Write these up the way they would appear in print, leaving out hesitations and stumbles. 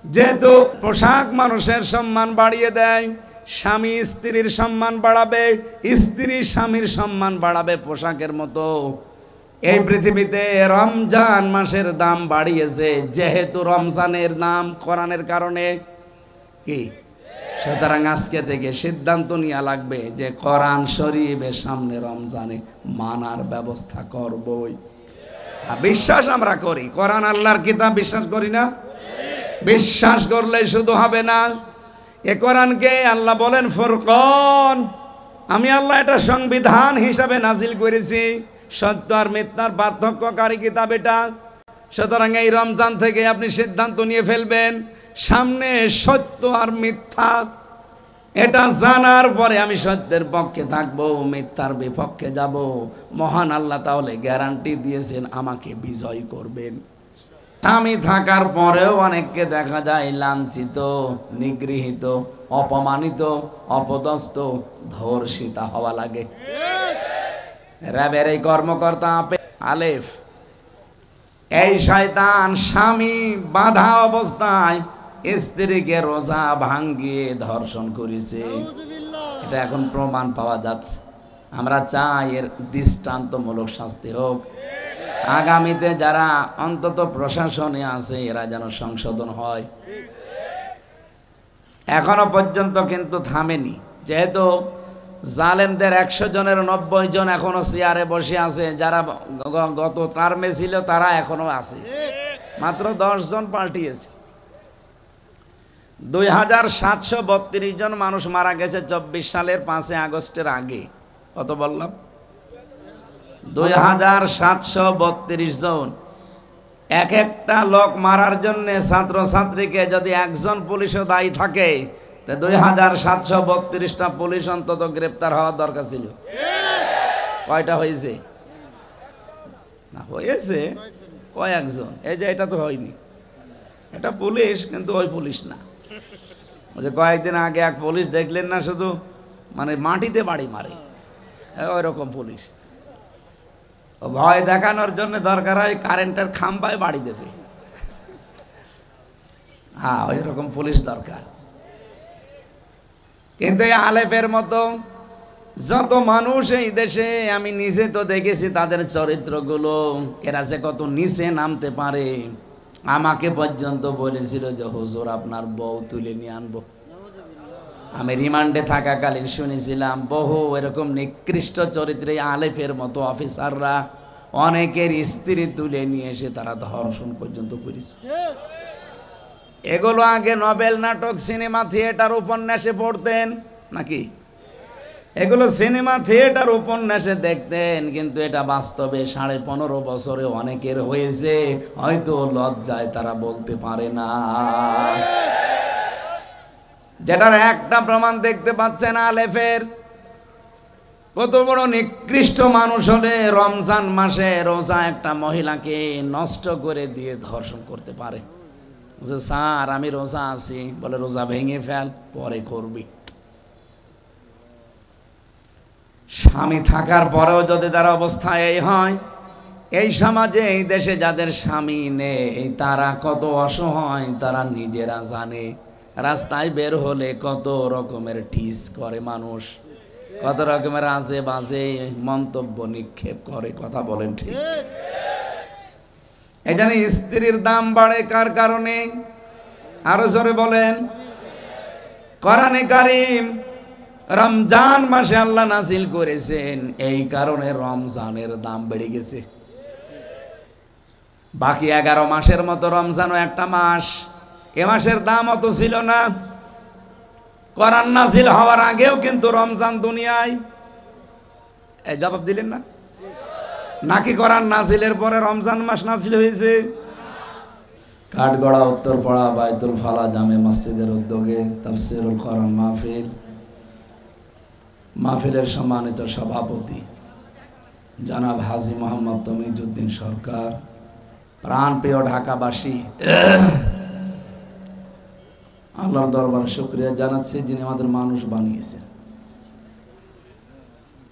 যেহেতু পোশাক মানুষের সম্মান বাড়িয়ে দেয়, স্বামী স্ত্রীর সম্মান বাড়াবে, স্ত্রী স্বামীর সম্মান বাড়াবে পোশাকের মতো এই পৃথিবীতে রমজান মাসের দাম বাড়িয়েছে। যেহেতু রমজানের নাম কোরআনের কারণে কি, সুতরাং আজকে থেকে সিদ্ধান্ত নেওয়া লাগবে যে কোরআন শরীফের সামনে রমজানে মানার ব্যবস্থা করবই। বিশ্বাস আমরা করি, কোরআন আল্লাহর কিতাব, বিশ্বাস করি না? বিশ্বাস করলে শুধু হবে না, এ কোরআনকে আল্লাহ বলেন ফুরকান, আমি আল্লাহ এটা সংবিধান হিসাবে নাজিল করেছি, সত্য আর মিথ্যার পার্থক্যকারী কিতাব এটা। সুতরাং এই রমজান থেকে আপনি সিদ্ধান্ত নিয়ে ফেলবেন সামনে সত্য আর মিথ্যা, এটা জানার পরে আমি সত্যের পক্ষে থাকবো, মিথ্যার বিপক্ষে যাব। মহান আল্লাহ তাহলে গ্যারান্টি দিয়েছেন আমাকে বিজয় করবেন। স্বামী থাকার পরেও অনেককে দেখা যায় লাঞ্ছিত, নিগৃহীত, অপমানিত, অপদস্থ, ধর্ষিতা হওয়া লাগে। র্যাবের এই কর্মকর্তা আলেফ, এই শয়তান স্বামী বাধা অবস্থায় স্ত্রীকে রোজা ভাঙ্গিয়ে ধর্ষণ করেছে, এটা এখন প্রমাণ পাওয়া যাচ্ছে। আমরা চাই এর দৃষ্টান্তমূলক শাস্তি হোক। আগামীতে যারা অন্তত প্রশাসনে আছে এরা যেন সংশোধন হয়। এখনো পর্যন্ত কিন্তু থামেনি, যেহেতু জালেমদের 100 জনের 90 জন এখনো চেয়ারে বসে আছে, যারা গত টার্মে ছিল তারা এখনো আছে, মাত্র 10 জন পাল্টিয়েছে। 2732 জন মানুষ মারা গেছে 24 সালের 5 আগস্টের আগে। কত বললাম? 2732 জন। এক একটা লোক মারার জন্য ছাত্রছাত্রীকে যদি একজন পুলিশও দায়ী থাকে, 2732টা পুলিশ অন্তত গ্রেপ্তার হওয়ার দরকার ছিল। কয়টা হয়েছে? না হয়েছে কয়েকজন। এই যে এটা তো হয়নি, এটা পুলিশ কিন্তু ওই পুলিশ না। ওই যে কয়েকদিন আগে এক পুলিশ দেখলেন না, শুধু মানে মাটিতে বাড়ি মারে, ওই রকম পুলিশ। ভয় দেখানোর জন্য দরকার হয় কারেন্টের খাম্বায় বাড়ি দেবে, হ্যাঁ ওই রকম পুলিশ দরকার। কিন্তু এই আলেফের মতো যত মানুষ এই দেশে, আমি নিজে তো দেখেছি তাদের চরিত্রগুলো, এরা যে কত নিচে নামতে পারে। আমাকে পর্যন্ত বলেছিল যে হুজুর আপনার বউ তুলে নিয়ে আনবো। আমি রিমান্ডে থাকাকালীন শুনেছিলাম বহু এরকম নিকৃষ্ট চরিত্রে আলেফের মতো অফিসাররা অনেকের স্ত্রী তুলে নিয়ে এসে তারা ধর্ষণ পর্যন্ত করেছে। এগুলো আগে নোবেল নাটক, সিনেমা, থিয়েটার, উপন্যাসে পড়তেন নাকি? এগুলো সিনেমা, থিয়েটার, উপন্যাসে দেখতেন, কিন্তু এটা বাস্তবে 15.5 বছরে অনেকের হয়েছে, হয়তো লজ্জায় তারা বলতে পারে না। যেটার একটা প্রমাণ দেখতে পাচ্ছেন আলেফের। কত বড় নিকৃষ্ট মানুষ হলে রমজান মাসে রোজা একটা মহিলাকে নষ্ট করে দিয়ে ধর্ষণ করতে পারে। যে স্যার আমি রোজা আছি, বলে রোজা ভেঙে ফেল, পরে করবি। স্বামী থাকার পরেও যদি তার অবস্থা এই হয়, এই সমাজে এই দেশে যাদের স্বামী নেই তারা কত অসহায় তারা নিজেরা জানে। রাস্তায় বের হলে কত রকমের ঠিস করে মানুষ, কত রকমের আজে বাজে মন্তব্য নিক্ষেপ করে। কথা বলেন ঠিক? এই জন্য স্ত্রীর দাম বাড়ে কার কারণে? আরো জোরে বলেন। কোরআনে কারীম রমজান মাসে আল্লাহ নাযিল করেছেন, এই কারণে রমজানের দাম বেড়ে গেছে। বাকি 11 মাসের মতো রমজানও একটা মাস, এ মাসের দাম অত ছিল না। কোরআন নাযিল হওয়ার আগেও কিন্তু রমজান দুনিয়ায়, এই জবাব দিলেন না নাকি? কোরআন নাযিলের পরে রমজান মাস নাযিল হয়েছে? কাঠগড়া উত্তরপাড়া বাইতুল ফালা জামে মসজিদের উদ্যোগে তাফসীরুল কোরআন মাহফিল, মাহফিলের সম্মানিত সভাপতি জনাব হাজী মোহাম্মদ তমিজউদ্দিন সরকার, প্রাণপ্রিয় ঢাকাবাসী, আল্লাহর দরবারে শুকরিয়া জানাচ্ছি যিনি আমাদের মানুষ বানিয়েছেন।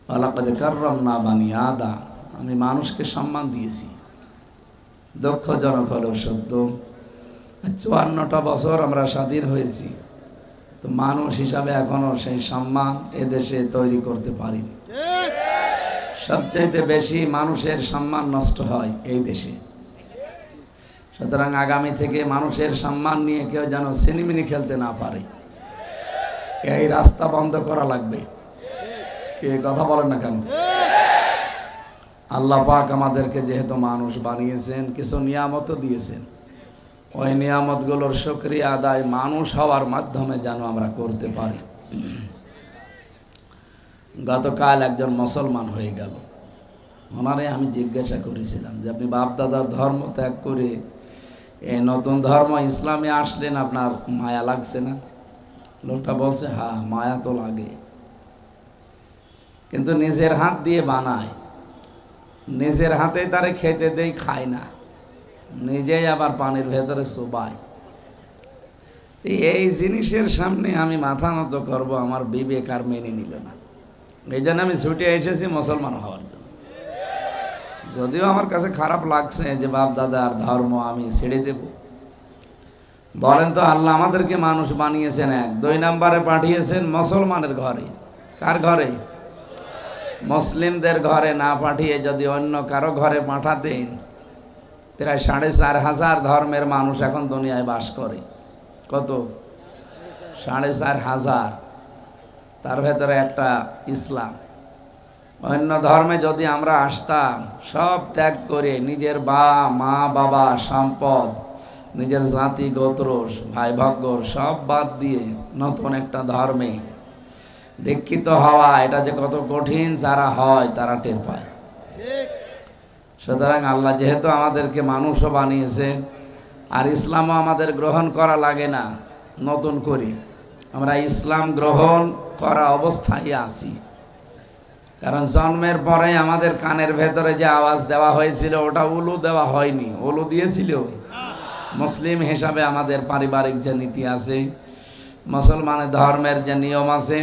ওয়ালাকাদ কাররামনা বানি আদম, আমি মানুষকে সম্মান দিয়েছি। দক্ষ জনক হলেও সত্য, 54টা বছর আমরা স্বাধীন হয়েছি, তো মানুষ হিসাবে এখনো সেই সম্মান এদেশে তৈরি করতে পারিনি। সবচাইতে বেশি মানুষের সম্মান নষ্ট হয় এই দেশে। সুতরাং আগামী থেকে মানুষের সম্মান নিয়ে কেউ যেন সিনেমিনি খেলতে না পারে, এই রাস্তা বন্ধ করা লাগবে। কে কথা বলেন না কেন? আল্লাহ পাক আমাদেরকে যেহেতু মানুষ বানিয়েছেন, কিছু নিয়ামতও দিয়েছেন, ওই নিয়ামতগুলোর শুকরিয়া আদায় মানুষ হওয়ার মাধ্যমে যেন আমরা করতে পারি। গতকাল একজন মুসলমান হয়ে গেল, ওনারে আমি জিজ্ঞাসা করেছিলাম যে আপনি বাপ দাদার ধর্ম ত্যাগ করে এই নতুন ধর্ম ইসলামে আসলেন, আপনার মায়া লাগছে না? লোকটা বলছে হ্যাঁ মায়া তো লাগে, কিন্তু নিজের হাত দিয়ে বানায়, নিজের হাতে তারে খেতে দেই, খায় না, নিজেই আবার পানির ভেতরে চুবায়। এই জিনিসের সামনে আমি মাথা নত করবো, আমার বিবেক আর মেনে নিল না। এই জন্য আমি ছুটে এসেছি মুসলমান হওয়ার জন্য। যদিও আমার কাছে খারাপ লাগছে যে বাপ দাদার ধর্ম আমি ছেড়ে দেব। বলেন তো, আল্লাহ আমাদেরকে মানুষ বানিয়েছেন এক, 2 নম্বরে পাঠিয়েছেন মুসলমানের ঘরে। কার ঘরে? মুসলিমদের ঘরে না পাঠিয়ে যদি অন্য কারো ঘরে পাঠাতেন, প্রায় 4,500 ধর্মের মানুষ এখন দুনিয়ায় বাস করে। কত? 4,500। তার ভেতরে একটা ইসলাম। অন্য ধর্মে যদি আমরা আসতাম, সব ত্যাগ করে নিজের মা বাবা, সম্পদ, নিজের জাতি গোত্র, ভাই ভাগ্য সব বাদ দিয়ে নতুন একটা ধর্মে দীক্ষিত হওয়া, এটা যে কত কঠিন যারা হয় তারা টের পায়। সুতরাং আল্লাহ যেহেতু আমাদেরকে মানুষও বানিয়েছে, আর ইসলামও আমাদের গ্রহণ করা লাগে না নতুন করে, আমরা ইসলাম গ্রহণ করা অবস্থায় আছি। কারণ জন্মের পরে আমাদের কানের ভেতরে যে আওয়াজ দেওয়া হয়েছিল ওটা উলু দেওয়া হয়নি। উলু দিয়েছিল? মুসলিম হিসাবে আমাদের পারিবারিক যে নীতি আছে, মুসলমানের ধর্মের যে নিয়ম আছে,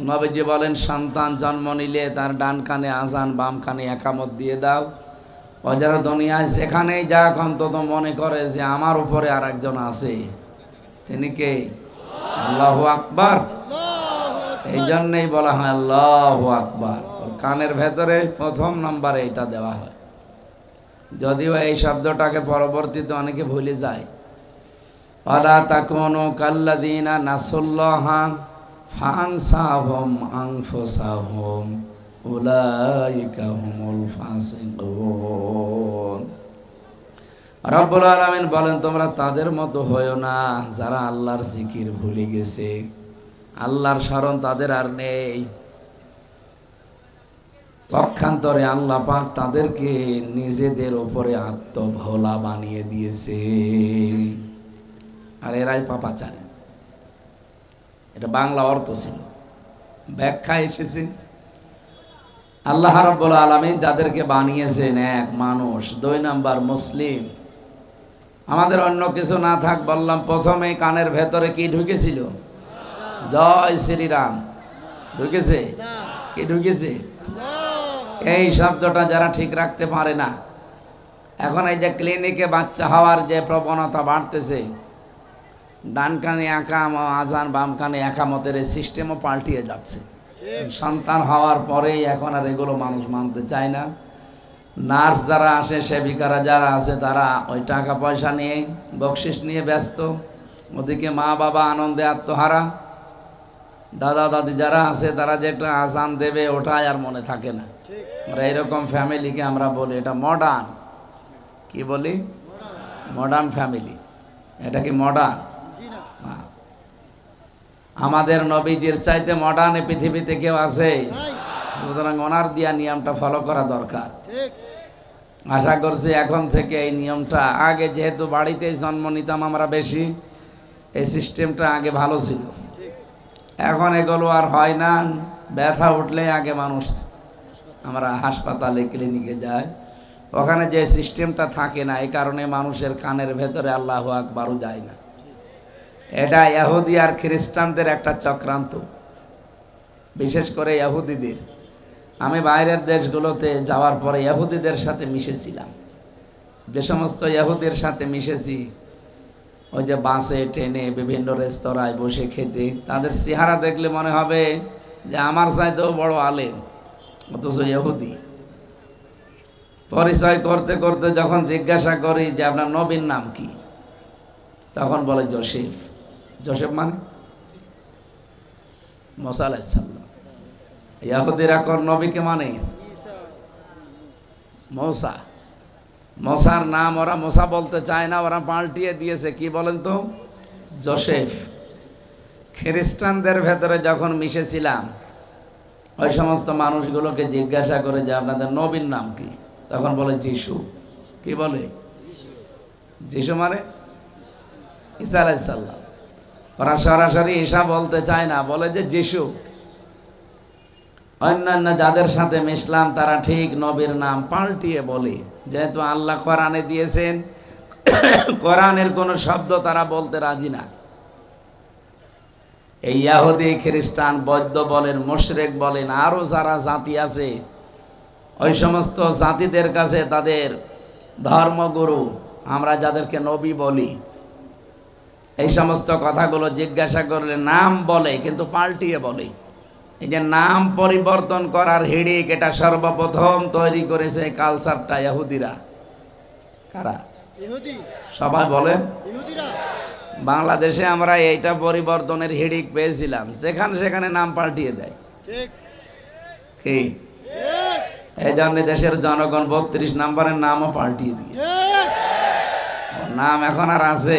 নবীজি বলেন সন্তান জন্ম নিলে তার ডান কানে আজান, বাম কানে একামত দিয়ে দাও। ও যারা দুনিয়ায় সেখানেই যাক, অন্তত মনে করে যে আমার উপরে আর একজন আছে। তিনি কে? আল্লাহু আকবার। এই জন্যই বলা হয় আল্লাহু আকবার। কানের ভেতরে 1 নম্বরে এটা দেওয়া হয়। যদিও এই শব্দটাকে পরবর্তীতে অনেকে ভুলে যায়। ওয়ালা তাকুনু কাল্লাযীনা নাসুল্লাহা ফানসাহুম আনফুসাহুম উলাইকা হুমুল ফাসিকুন। রব্বুল আলামিন বলেন, তোমরা তাদের মতো হয়ো না যারা আল্লাহর জিকির ভুলে গেছে, আল্লাহর স্মরণ তাদের আর নেই। পক্ষান্তরে আল্লাহ পাক তাদেরকে নিজেদের উপরে আত্মভোলা বানিয়ে দিয়েছে, আর এরাই পাপাচারী। এটা বাংলা অর্থ ছিল, ব্যাখ্যা এসেছে। আল্লাহ রাব্বুল আলামিন যাদেরকে বানিয়েছেন, 1 মানুষ, 2 নাম্বার মুসলিম। আমাদের অন্য কিছু না থাক, বললাম প্রথমেই কানের ভেতরে কি ঢুকেছিল? জয় শ্রীরাম ঢুকেছে? কি ঢুকেছে? এই শব্দটা যারা ঠিক রাখতে পারে না, এখন এই যে ক্লিনিকে বাচ্চা হওয়ার যে প্রবণতা বাড়তেছে, ডান কানে একাম আজান, বাম কানে একামতের এই সিস্টেমও পাল্টিয়ে যাচ্ছে। সন্তান হওয়ার পরেই এখন আর এগুলো মানুষ মানতে চায় না। নার্স যারা আসে, সেবিকারা যারা আছে, তারা ওই টাকা পয়সা নিয়ে, বকশিস নিয়ে ব্যস্ত। ওদিকে মা বাবা আনন্দে আত্মহারা। দাদা দাদি যারা আছে, তারা যে একটা আজান দেবে ওটাই আর মনে থাকে না। আমরা এরকম ফ্যামিলিকে আমরা বলি এটা মডার্ন। কি বলি? Modern family. এটা কি মডার্ন? আমাদের নবীজির চাইতে মডার্ন এই পৃথিবীতে কেউ আছে? সুতরাং ওনার দিয়া নিয়মটা ফলো করা দরকার। আশা করছি এখন থেকে এই নিয়মটা, আগে যেহেতু বাড়িতেই জন্ম নিতাম আমরা বেশি, এই সিস্টেমটা আগে ভালো ছিল। এখন এগুলো আর হয় না। ব্যথা উঠলে আগে মানুষ আমরা হাসপাতালে, ক্লিনিকে যায়, ওখানে যে সিস্টেমটা থাকে না, এই কারণে মানুষের কানের ভেতরে আল্লাহু আকবারও যায় না। এটা ইহুদি আর খ্রিস্টানদের একটা চক্রান্ত, বিশেষ করে ইহুদিদের। আমি বাইরের দেশগুলোতে যাওয়ার পরে ইহুদিদের সাথে মিশেছিলাম। যে সমস্ত ইহুদির সাথে মিশেছি, ওই যে বাসে ট্রেনে বিভিন্ন রেস্তোরাঁয় বসে খেতে, তাদের চেহারা দেখলে মনে হবে যে আমার চাইতেও বড় আলেম, অথচ ইহুদি। পরিচয় করতে করতে যখন জিজ্ঞাসা করি যে আপনার নবীর নাম কি, তখন বলে জোসেফ। জোসেফ মানে মুসা আলাইহিস সালাম। ইহুদিরা কোন নবীকে মানে? মুসা। মুসার নাম ওরা মুসা বলতে চায় না, ওরা পাল্টিয়ে দিয়েছে, কি বলেন তো? জোসেফ। খ্রিস্টানদের ভেতরে যখন মিশেছিলাম, ওই সমস্ত মানুষগুলোকে জিজ্ঞাসা করে যে আপনাদের নবীর নাম কি, তখন বলে যিশু। কি বলে? যিশু মানে ঈসা আলাইহিস সালাম। ওরা সরাসরি ঈসা বলতে চায় না, বলে যে যিশু। অন্যান্য যাদের সাথে মিশলাম তারা ঠিক নবীর নাম পাল্টিয়ে বলে, যেহেতু আল্লাহ কোরআনে দিয়েছেন, কোরআনের কোন শব্দ তারা বলতে রাজি না। এই ইহুদি, খ্রিস্টান, বৌদ্ধ বলেন, মুশরিক বলেন, আরো যারা জাতি আছে, ওই সমস্ত জাতিদের কাছে তাদের ধর্মগুরু, আমরা যাদেরকে নবী বলি, এই সমস্ত কথাগুলো জিজ্ঞাসা করলে নাম বলে, কিন্তু পাল্টিয়ে বলে। এই যে নাম পরিবর্তন করার হিড়িক, এটা সর্বপ্রথম তৈরি করেছে কালচারটা ইহুদিরা। কারা? ইহুদি। সবাই বলেন ইহুদিরা। বাংলাদেশে আমরা এইটা পরিবর্তনের হিড়িক পেয়েছিলাম, যেখানে সেখানে নাম পাল্টিয়ে দেয়। ঠিক কি? এই জন্য দেশের জনগণ 32 নম্বরের নামও পাল্টিয়ে দিয়েছে। নাম এখন আর আছে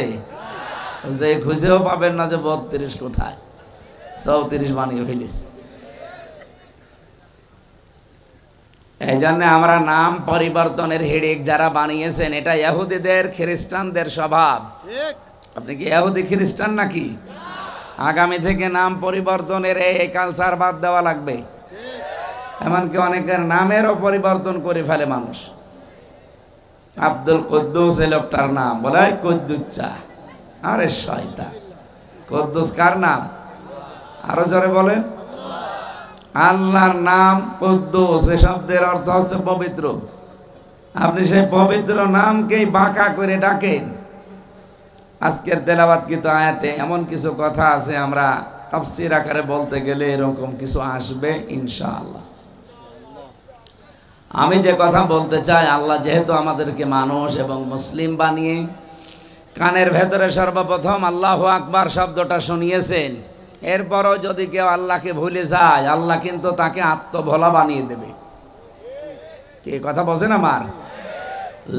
যে খুঁজেও পাবেন না যে 32 কোথায়, 34 বানিয়ে ফেলেছে। এই জন্য আমরা নাম পরিবর্তনের হিড়িক যারা বানিয়েছেন, এটা ইহুদিদের, খ্রিস্টানদের স্বভাব। আপনি কি ইহুদি খ্রিস্টান নাকি? আগামী থেকে নাম পরিবর্তনের এই কালচার বাদ দেওয়া লাগবে। এমনকি অনেকের নামেরও পরিবর্তন করে ফেলে মানুষ। আব্দুল কুদ্দুস এই লোকটার নাম বলে কুদ্দুচ্চা। আরে শয়তান, কুদ্দুস কার নাম? আরো জোরে বলেন। আল্লাহর নাম কুদ্দুস, এই শব্দের অর্থ হচ্ছে পবিত্র। আপনি সেই পবিত্র নামকেই বাঁকা করে ডাকেন। আজকের তেলাওয়াতকৃত আয়াতে এমন কিছু কথা আছে, আমরা তাফসীর আকারে বলতে গেলে এরকম কিছু আসবে ইনশাআল্লাহ। আমি যে কথা বলতে চাই, আল্লাহ যেহেতু আমাদেরকে মানুষ এবং মুসলিম বানিয়ে কানের ভেতরে সর্বপ্রথম আল্লাহু আকবার শব্দটা শুনিয়েছেন, এরপরও যদি কেউ আল্লাহকে ভুলে যায়, আল্লাহ কিন্তু তাকে আত্মভোলা বানিয়ে দেবে। কি কথা বলছেন আমার?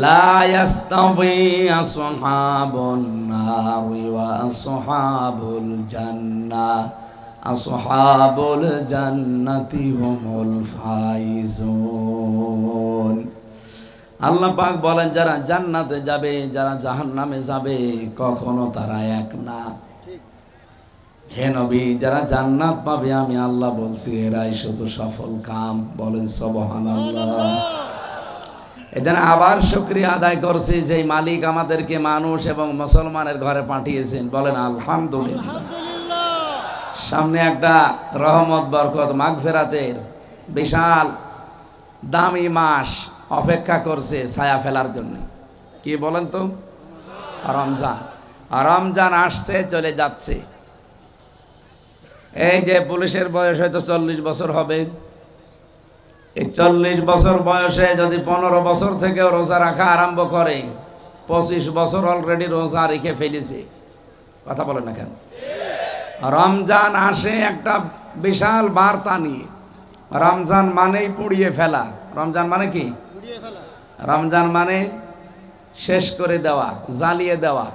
লা ইয়াস্তাওয়ি আসহাবুন নারি ওয়া আসহাবুল জান্নাহ, আসহাবুল জান্নাতি হুমুল ফাইজুন। আল্লাহ পাক বলেন, যারা জান্নাতে যাবে, যারা জাহান্নামে যাবে, কখনো তারা এক না। হে নবী, যারা জান্নাত পাবে আমি আল্লাহ বলছি এরাই শুধু সফল কাম। বলেন সুবহানাল্লাহ। এজন্য আবার শুকরিয়া আদায় করছি যে মালিক আমাদেরকে মানুষ এবং মুসলমানের ঘরে পাঠিয়েছেন। বলেন আলহামদুলিল্লাহ। সামনে একটা রহমত, বরকত, মাগফিরাতের বিশাল দামি মাস অপেক্ষা করছে ছায়া ফেলার জন্য। কি বলেন তো? রমজান। রমজান আসছে, চলে যাচ্ছে। এই যে পুলিশের বয়স হয়তো 40 বছর হবে, এই 40 বছর বয়সে যদি 15 বছর থেকে রোজা রাখা আরম্ভ করে, 25 বছর অলরেডি রোজা রেখে ফেলেছে। কথা বলেন না কেন? রমজান আসে একটা বিশাল বার্তা নিয়ে। রমজান মানেই পুড়িয়ে ফেলা। রমজান মানে কি? রমজান মানে শেষ করে দেওয়া, জ্বালিয়ে দেওয়া।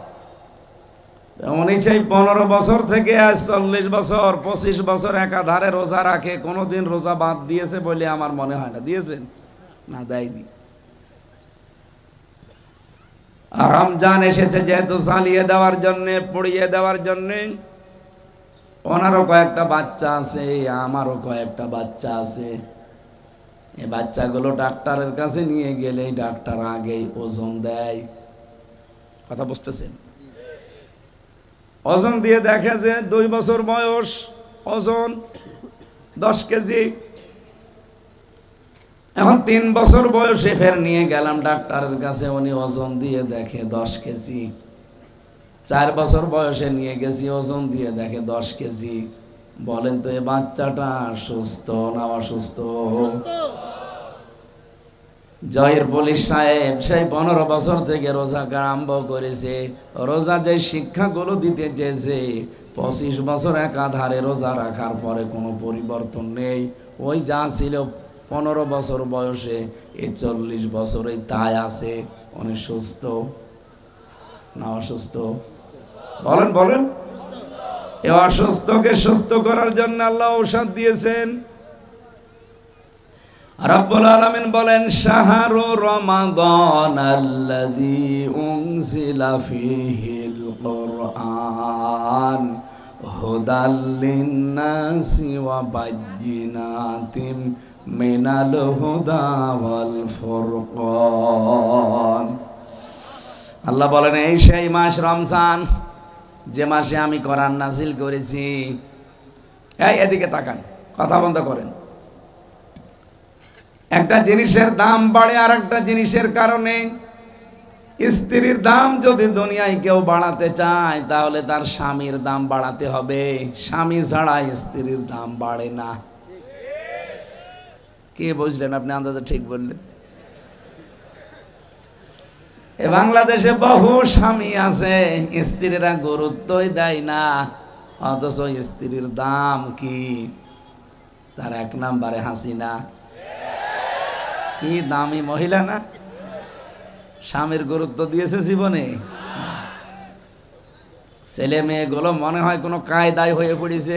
উনি সেই 15 বছর থেকে আজ 40 বছর, 25 বছর একাধারে রোজা রাখে। কোনোদিন রোজা বাদ দিয়েছে বলে আমার মনে হয় না। দিয়েছেন? না, দেয়নি। রমজান এসেছে যেহেতু জ্বালিয়ে দেওয়ার জন্যে, পুড়িয়ে দেওয়ার জন্যে। ওনারও কয়েকটা বাচ্চা আছে, আমারও কয়েকটা বাচ্চা আছে। এই বাচ্চাগুলো ডাক্তারের কাছে নিয়ে গেলে ডাক্তার আগেই ওজন দেয়। কথা বুঝতেছেন? ওজন দিয়ে দেখে যে 2 বছর বয়স, ওজন 10 কেজি। এখন 3 বছর বয়সে ফের নিয়ে গেলাম ডাক্তারের কাছে, উনি ওজন দিয়ে দেখে 10 কেজি। 4 বছর বয়সে নিয়ে গেছি, ওজন দিয়ে দেখে 10 কেজি। বলেন তো, এই বাচ্চাটা সুস্থ না অসুস্থ? জয়ের পুলিশ সাহেব সেই 15 বছর থেকে রোজা আরম্ভ করেছে। রোজা যে শিক্ষাগুলো দিতে চেয়েছে, 25 বছর একাধারে রোজা রাখার পরে কোনো পরিবর্তন নেই। ওই যা ছিল 15 বছর বয়সে, এই 40 বছরে তাই আছে। উনি সুস্থ না অসুস্থ? বলেন বলেন। এই অসুস্থকে সুস্থ করার জন্য আল্লাহ ঔষধ দিয়েছেন। রব্বুল আলামিন বলেন, শাহরু রমাদান আল্লাযী উনজিলা ফীহিল কুরআন হুদাল লিন-নাসি ওয়া বায়্যিনাতিম মিনাল হুদা ওয়াল ফুরকান। আল্লাহ বলেন, এই সেই মাস রমজান, যে মাসে আমি কোরআন নাযিল করেছি। এই এদিকে তাকান, কথা বন্ধ করেন। একটা জিনিসের দাম বাড়ে আর একটা জিনিসের কারণে। স্ত্রীর দাম যদি দুনিয়ায় কেউ বাড়াতে চায়, তাহলে তার স্বামীর দাম বাড়াতে হবে। স্বামী ছাড়া স্ত্রীর দাম বাড়ে না। কে বুঝলেন আপনি? আন্দাজে ঠিক বললেন। বাংলাদেশে বহু স্বামী আছে, স্ত্রীরা গুরুত্বই দেয় না, অথচ স্ত্রীর দাম কি? তার 1 নম্বরে হাসিনা। কি দামি মহিলা না? স্বামীর গুরুত্ব দিয়েছে জীবনে? ছেলে মেয়েগুলো মনে হয় কোনো কায়দায় হয়ে পড়েছে।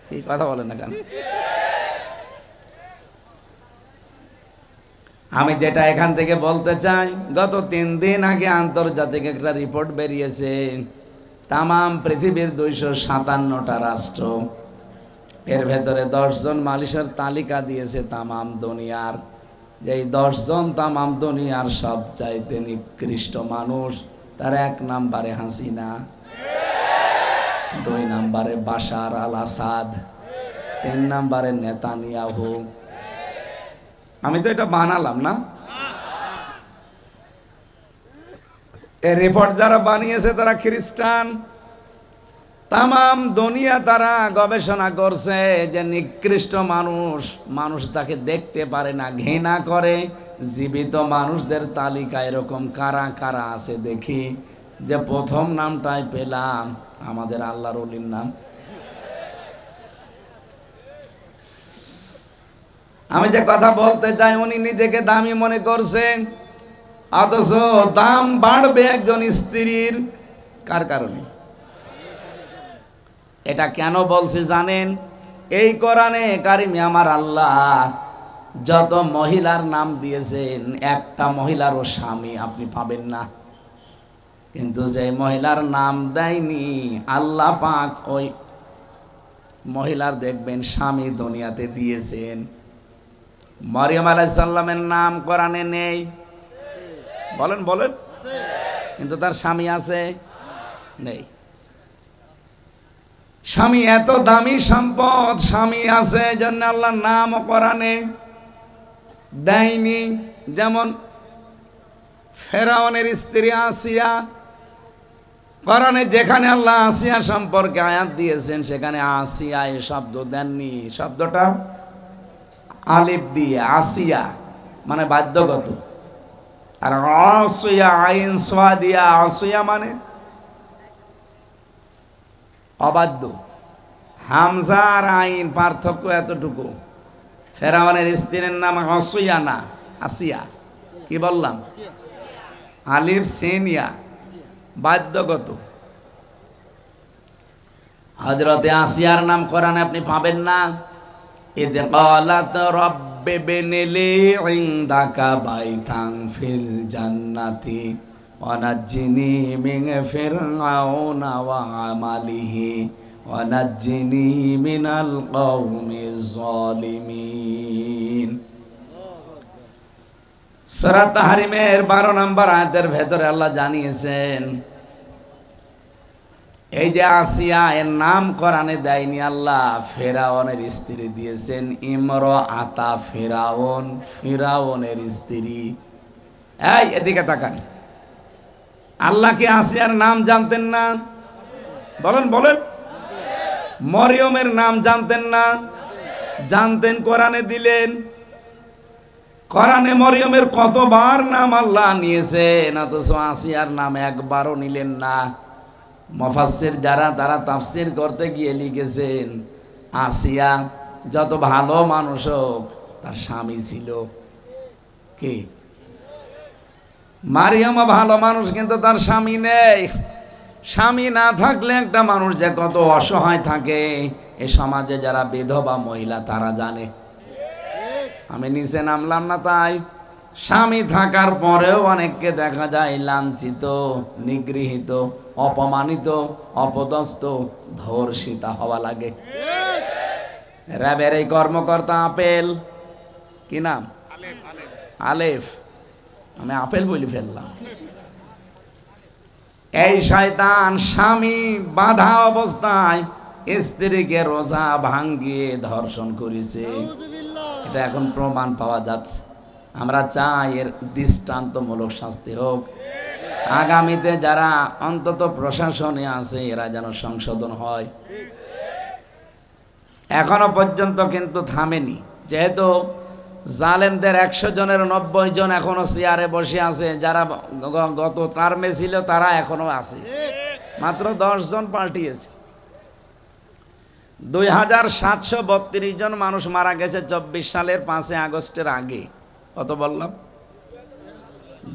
কি কথা বলেন না কেন? আমি যেটা এখান থেকে বলতে চাই, গত 3 দিন আগে আন্তর্জাতিক একটা রিপোর্ট বেরিয়েছে। তাম পৃথিবীর 257টা রাষ্ট্র, এর ভেতরে 10 জন মালিশের তালিকা দিয়েছে তাম দুনিয়ার। যেই 10 জন তাম দুনিয়ার সবচাইতে নিকৃষ্ট মানুষ, তার 1 নম্বরে হাসিনা, 2 নম্বরে বাশার আল আসাদ, 3 নম্বরে নেতানিয়াহু। আমি তো এটা বানালাম না, এই রিপোর্ট যারা বানিয়েছে তারা খ্রিস্টান। তামাম দুনিয়া তারা গবেষণা করছে যে নিকৃষ্ট মানুষ, মানুষ তাকে দেখতে পারে না, ঘৃণা করে। জীবিত মানুষদের তালিকা এরকম কারা কারা আছে দেখি। যে প্রথম নামটাই পেলাম আমাদের আল্লাহর ওলির নাম। আমি যে কথা বলতে চাই, উনি নিজেকে দামি মনে করছেন, অথচ দাম বাড়বে একজন স্ত্রীর কার কারণে? এটা কেন বলছি জানেন? এই কোরআনে কারিমে আমার আল্লাহ যত মহিলার নাম দিয়েছেন, একটা মহিলারও স্বামী আপনি পাবেন না। কিন্তু যে মহিলার নাম দেয়নি আল্লাহ পাক, ওই মহিলার দেখবেন স্বামী দুনিয়াতে দিয়েছেন। মরিয়ম আলাইহিস সালামের নাম কোরআনে নেই, বলেন বলেন, কিন্তু তার স্বামী আছে? নেই। স্বামী এত দামি সম্পদ, স্বামী আছে জন্য আল্লাহ নাম কোরআনে দেয়নি। যেমন ফেরাউনের স্ত্রী আসিয়া, কোরআনে যেখানে আল্লাহ আসিয়া সম্পর্কে আয়াত দিয়েছেন, সেখানে আসিয়া এই শব্দ দেননি। শব্দটা আলিফ দিয়ে, আসিয়া মানে বাধ্যগত, আর আসিয়া আইন সোয়া দিয়া, আসিয়া মানে অবাধ্য। হামজা আর আইন পার্থক্য এতটুকু। ফেরাউনের স্ত্রীর নাম আসিয়া না আসিয়া। কি বললাম? আলিফ সিনিয়া, বাধ্যগত। হযরতে আসিয়ার নাম কোরআনে আপনি পাবেন না। ইদ ক্বালাত রাব্বি বিনিলি ইনদাকা বাইতান ফিল জান্নাতি ওয়া নাজ্জিনি মিন ফিরআউনা ওয়া আমালিহি ওয়া নাজ্জিনি মিনাল কওমিজ জালিমিন। সূরা তাহরিমের 12 নম্বর আয়াতের ভেতরে আল্লাহ জানিয়েছেন, এই যে আসিয়া, এর নাম কোরআনে দেয়নি আল্লাহ, ফেরাউনের স্ত্রী দিয়েছেন ইমরাআতা ফিরাউন, ফিরাউনের স্ত্রী। এই এদিকে তাকান, আল্লাহ কি আসিয়ার নাম জানতেন না? বলেন বলেন। মরিয়মের নাম জানতেন না? জানতেন, কোরআনে দিলেন। কোরআনে মরিয়মের কতবার নাম আল্লাহ নিয়েছেন, অথচ আসিয়ার নাম একবারও নিলেন না। মুফাসসির যারা, তারা তাফসীর করতে গিয়ে লিখেছেন, আসিয়া যত ভালো মানুষ হোক, তার স্বামী ছিল কি? মারিয়ামও ভালো মানুষ, কিন্তু তার স্বামী নেই। স্বামী না থাকলে একটা মানুষ যে কত অসহায় থাকে, এ সমাজে যারা বিধবা মহিলা তারা জানে। আমি নিচে নামলাম না তাই। স্বামী থাকার পরেও অনেককে দেখা যায় লাঞ্ছিত, নিগৃহীত, অপমানিত, অপদস্থ, ধর্ষিতা হওয়া লাগে। র্যাবের এই কর্মকর্তা আপেল, কি নাম? আলেফ। আমি আপেল বলি ফেললাম। এই শয়তান স্বামী বাধা অবস্থায় স্ত্রীকে রোজা ভাঙ্গিয়ে ধর্ষণ করেছে। এটা এখন প্রমাণ পাওয়া যাচ্ছে। আমরা চাই এর দৃষ্টান্তমূলক শাস্তি হোক। আগামীতে যারা অন্তত প্রশাসনে আছে এরা যেন সংশোধন হয়। এখনো পর্যন্ত কিন্তু থামেনি, যেহেতু জালেমদের 100 জনের 90 জন এখনো চেয়ারে বসে আছে। যারা গত টার্মে ছিল তারা এখনো আছে, মাত্র 10 জন পাল্টিয়েছে। 2732 জন মানুষ মারা গেছে 24 সালের 5 আগস্টের আগে। কত বললাম?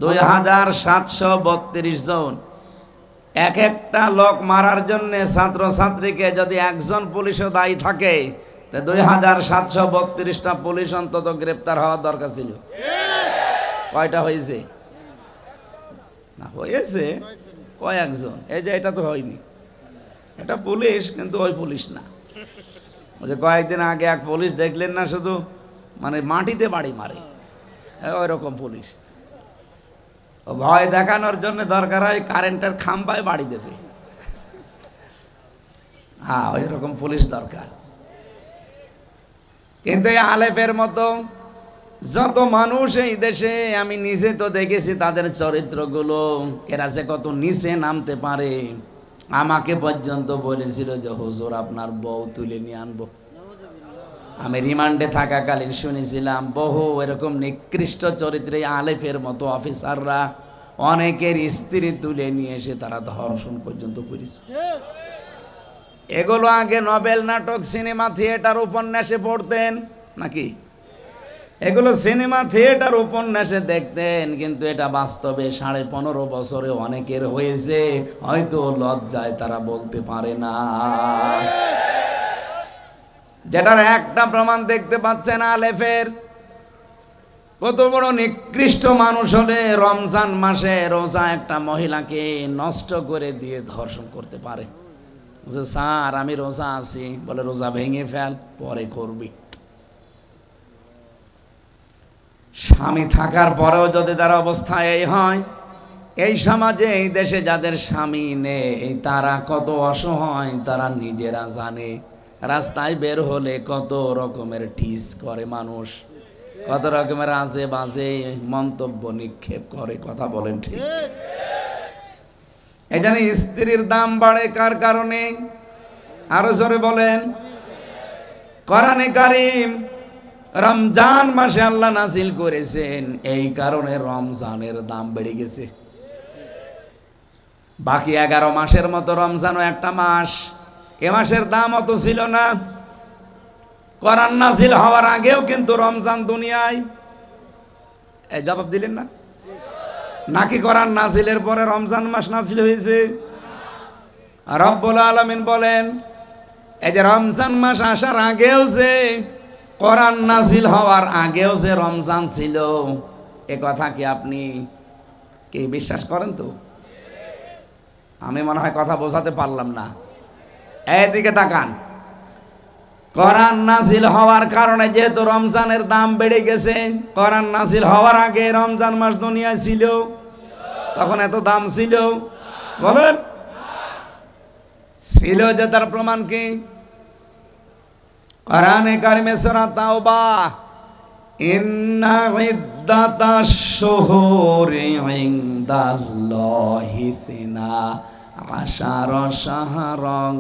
2732 জন। এক একটা লোক মারার জন্য ছাত্রছাত্রীকে যদি একজন পুলিশও দায়ী থাকে, 2732টা পুলিশ অন্তত গ্রেপ্তার হওয়ার দরকার ছিল। কয়টা হয়েছে? না হয়েছে কয়েকজন। এই যে এটা তো হয়নি, এটা পুলিশ কিন্তু ওই পুলিশ না। ওই যে কয়েকদিন আগে এক পুলিশ দেখলেন না, শুধু মানে মাটিতে বাড়ি মারে, ওই রকম পুলিশ। ভয় দেখানোর জন্য দরকার হয় কারেন্টের খাম্বায় বাড়ি দেবে। হ্যাঁ, ওই রকম পুলিশ দরকার। কিন্তু এই আলেফের মতো যত মানুষ এই দেশে, আমি নিজে তো দেখেছি তাদের চরিত্রগুলো, এরা যে কত নিচে নামতে পারে। আমাকে পর্যন্ত বলেছিল যে হুজুর আপনার বউ তুলে নিয়ে আনবো। আমি রিমান্ডে থাকাকালীন শুনেছিলাম বহু এরকম নিকৃষ্ট চরিত্রে আলেফের মতো অফিসাররা অনেকের স্ত্রী তুলে নিয়ে এসে তারা ধর্ষণ পর্যন্ত করেছে। এগুলো আগে নোবেল নাটক, সিনেমা, থিয়েটার, উপন্যাসে পড়তেন নাকি? এগুলো সিনেমা, থিয়েটার, উপন্যাসে দেখতেন, কিন্তু এটা বাস্তবে 15.5 বছরে অনেকের হয়েছে। হয়তো লজ্জায় তারা বলতে পারে না। যেটার একটা প্রমাণ দেখতে পাচ্ছেন আলেফের। কত বড় নিকৃষ্ট মানুষ হলে রমজান মাসে রোজা একটা মহিলাকে নষ্ট করে দিয়ে ধর্ষণ করতে পারে। যে স্যার আমি রোজা আছি, বলে রোজা ভেঙে ফেল, পরে করবি। স্বামী থাকার পরেও যদি তার অবস্থা এই হয়, এই সমাজে, এই দেশে যাদের স্বামী নেই তারা কত অসহায় তারা নিজেরা জানে। রাস্তায় বের হলে কত রকমের টিস করে মানুষ, কত রকমের আজে বাজে মন্তব্য নিক্ষেপ করে। কথা বলেন ঠিক? এই জন্য স্ত্রীর দাম বাড়ে কার কারণে? আরো জোরে বলেন। কোরআনে কারীম রমজান মাসে আল্লাহ নাযিল করেছেন, এই কারণে রমজানের দাম বেড়ে গেছে। বাকি 11 মাসের মতো রমজানও একটা মাস, এ মাসের দাম অত ছিল না। কোরআন নাযিল হওয়ার আগেও কিন্তু রমজান দুনিয়ায়, এই জবাব দিলেন না নাকি? কোরআন নাযিলের পরে রমজান মাস নাযিল হয়েছে? রব্বুল আলামিন বলেন, এই যে রমজান মাস আসার আগেও যে, কোরআন নাযিল হওয়ার আগেও যে রমজান ছিল, এ কথা কি আপনি কি বিশ্বাস করেন? তো আমি মনে হয় কথা বোঝাতে পারলাম না। এইদিকে তাকান। কোরআন নাযিল হওয়ার কারণে যেহেতু রমজানের দাম বেড়ে গেছে, কোরআন নাযিল হওয়ার আগে রমজান মাস দুনিয়ায় ছিল, তখন এত দাম ছিল? বলেন ছিল। যে তার প্রমাণ কি? কোরআনে কারিমে সূরা তাওবা, ইন্না ইদ্দাতাশ শুহুরি ইনদাল্লাহি সিনা আশারা শাহরান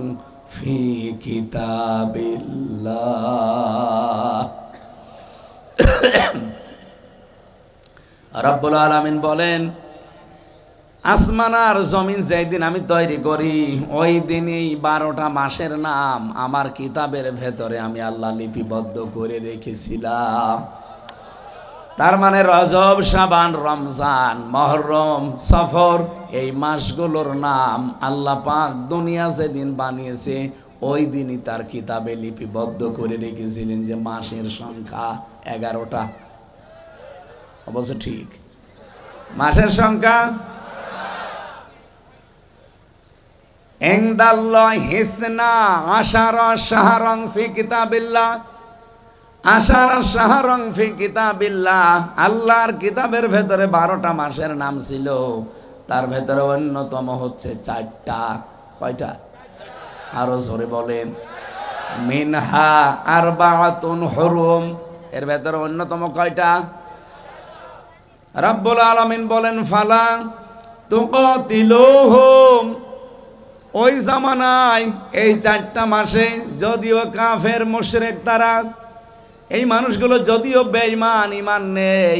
ফি কিতাবিল্লাহ। রব্বুল আলামিন বলেন, আসমান আর জমিন যেদিন আমি তৈরি করি ওই দিনই 12টা মাসের নাম আমার কিতাবের ভেতরে আমি আল্লাহ লিপিবদ্ধ করে রেখেছিলাম। তার মানে রজব, শাবান, রমজান, মুহররম, সফর এই মাসগুলোর নাম আল্লাহ পাক দুনিয়া যেদিন বানিয়েছে ওই দিনই তার কিতাবে লিপিবদ্ধ করে রেখেছিলেন যে মাসের সংখ্যা 11টা। অবশ্য ঠিক, মাসের সংখ্যা ইনদাল্লাহি হিসনা আশারা শাহরান ফি কিতাবিল্লাহ। আশারা শাহরান ফি কিতাবিল্লাহ, আল্লাহর কিতাবের ভেতরে 12টা মাসের নাম ছিল, তার ভেতরে অন্যতম হচ্ছে 4টা। কয়টা? আরো জোরে বলেন। মিনহা আরবাআতুন হুরুম, এর ভেতরে অন্যতম কয়টা? রব্বুল আলামিন বলেন, ফালা তুকাতিলুহুম, ওই জামানায় এই 4টা মাসে যদিও কাফের মুশরিক তারা, এই মানুষগুলো যদিও বেঈমান, ঈমান নেই,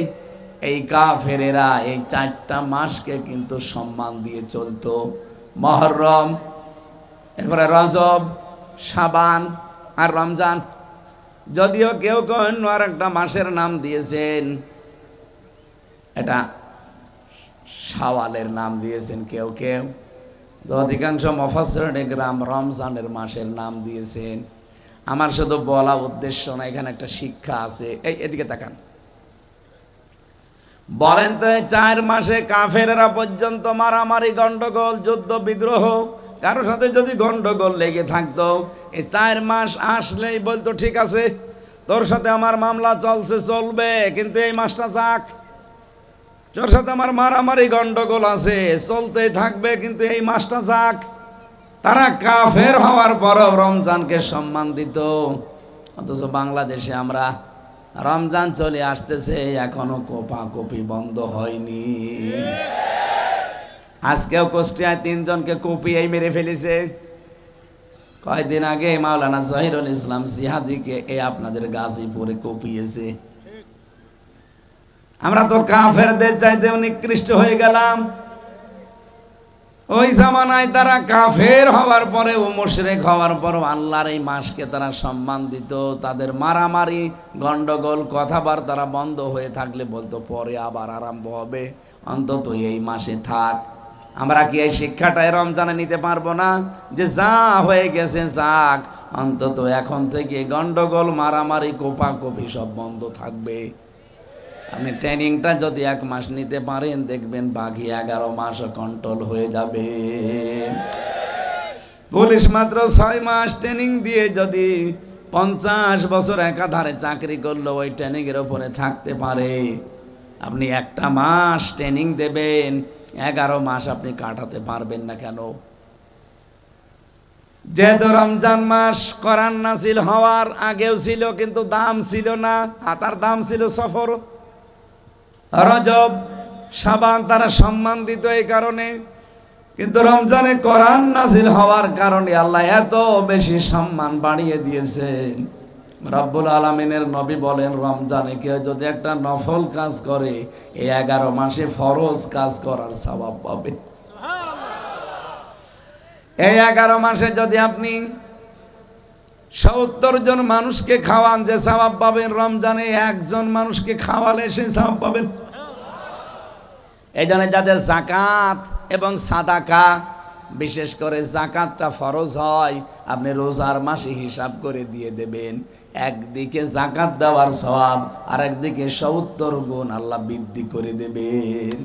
এই কাফেরেরা এই 4টা মাসকে কিন্তু সম্মান দিয়ে চলতো। মুহররম, এরপরে রজব, শাবান আর রমজান। যদিও কেউ কেউ অন্য আর একটা মাসের নাম দিয়েছেন, এটা শাওয়ালের নাম দিয়েছেন কেউ কেউ, তো অধিকাংশ মুফাসসিরিনে কেরাম রমজানের মাসের নাম দিয়েছেন। আমার শুধু বলা উদ্দেশ্য না, এখানে একটা শিক্ষা আছে। এই এদিকে তাকান, বলেন তো 4 মাসে কাফেররা পর্যন্ত মারামারি, গন্ডগোল, যুদ্ধ বিগ্রহ, কারোর সাথে যদি গন্ডগোল লেগে থাকতো, এই 4 মাস আসলেই বলতো ঠিক আছে তোর সাথে আমার মামলা চলছে, চলবে, কিন্তু এই মাসটা যাক। তোর সাথে আমার মারামারি গন্ডগোল আছে, চলতেই থাকবে, কিন্তু এই মাসটা যাক। তারা কাফের হওয়ার পরও রমজানকে সম্মান দিত। অথচ বাংলাদেশে আমরা রমজান চলে আসতেছে, এখনো কোপাকুপি বন্ধ হয়নি। আজকেও কুষ্টিয়ায় 3 জনকে কুপিয়ে মেরে ফেলেছে। কয়েকদিন আগে মাওলানা জহিরুল ইসলাম জিহাদিকে আপনাদের গাজীপুরে কুপিয়েছে। আমরা তো কাফেরদের চাইতে নিকৃষ্ট হয়ে গেলাম। ওই জামানায় তারা কাফের হওয়ার পরেও, মুশরিক হওয়ার পরেও আল্লাহর এই মাসকে তারা সম্মান দিত। তাদের মারামারি, গন্ডগোল, কথাবার্তা বন্ধ হয়ে থাকলে বলতো পরে আবার আরম্ভ হবে, অন্তত এই মাসে থাক। আমরা কি এই শিক্ষাটা রমজানে নিতে পারবো না যে যা হয়ে গেছে যাক, অন্তত এখন থেকে গন্ডগোল, মারামারি, কোপাকুপি সব বন্ধ থাকবে? আপনি ট্রেনিংটা যদি 1 মাস নিতে পারেন, দেখবেন বাকি 11 মাস কন্ট্রোল হয়ে যাবে। পুলিশ মাত্র 6 মাস ট্রেনিং দিয়ে যদি 50 বছর একাধারে চাকরি করলো ওই ট্রেনিং এর উপরে থাকতে পারে, আপনি 1টা মাস ট্রেনিং দেবেন, 11 মাস আপনি কাটাতে পারবেন না কেন? যেহেতু রমজান মাস কোরআন নাযিল হওয়ার আগেও ছিল, কিন্তু দাম ছিল না, তার দাম ছিল সফর, রজব, শাবান, তারা সম্মান দিত এই কারণে। কিন্তু রমজানে কোরআন নাযিল হওয়ার কারণে আল্লাহ এত বেশি সম্মান বাড়িয়ে দিয়েছেন। রব্বুল আলামিনের নবী বলেন, রমজানে কেউ যদি একটা নফল কাজ করে, এই 11 মাসে ফরজ কাজ করার সওয়াব পাবে। এই 11 মাসে যদি আপনি 70 জন মানুষকে খাওয়ান, যে সওয়াব পাবেন, রমজানে 1 জন মানুষকে খাওয়ালে সেই সওয়াব পাবেন। এই জন্য যাদের যাকাত এবং সাদাকা, বিশেষ করে যাকাতটা ফরজ হয়, আপনি রোজার মাসে হিসাব করে দিয়ে দেবেন। একদিকে যাকাত দেওয়ার সওয়াব, আর একদিকে 70 গুণ আল্লাহ বৃদ্ধি করে দেবেন।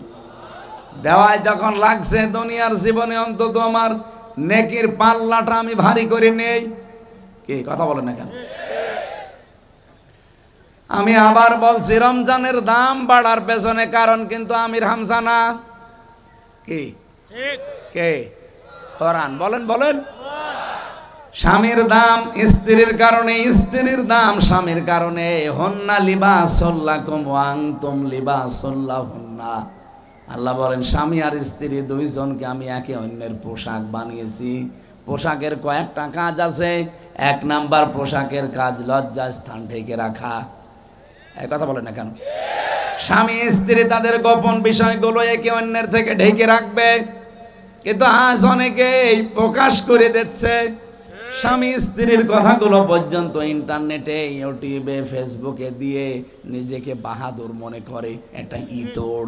দেওয়ায় যখন লাগছে, দুনিয়ার জীবনে অন্তত আমার নেকির পাল্লাটা আমি ভারী করে নেই। কি কথা বলেন না কেন? আমি আবার বলছি, রমজানের দাম বাড়ার পেছনে কারণ কিন্তু আমির হামজা না। কি কে? কোরআন। বলেন বলেন। স্বামীর দাম স্ত্রীর কারণে, স্ত্রীর দাম স্বামীর কারণে। হন্না লিবাসুল লাকুম ওয়া আনতুম লিবাসুল লাহুন্না। আল্লাহ বলেন স্বামী আর স্ত্রী দুইজনকে আমি একে অন্যের পোশাক বানিয়েছি। পোশাকের কয়েকটা কাজ আছে। এক নাম্বার পোশাকের কাজ লজ্জা স্থান ঢেকে রাখা। এই কথা বলে না কেন? স্বামী স্ত্রী তাদের গোপন বিষয়গুলো একে অন্যের থেকে ঢেকে রাখবে, কিন্তু আজ অনেকেই প্রকাশ করে দিচ্ছে। স্বামী স্ত্রীর কথাগুলো পর্যন্ত ইন্টারনেটে, ইউটিউবে, ফেসবুকে দিয়ে নিজেকে বাহাদুর মনে করে। এটা ইতর।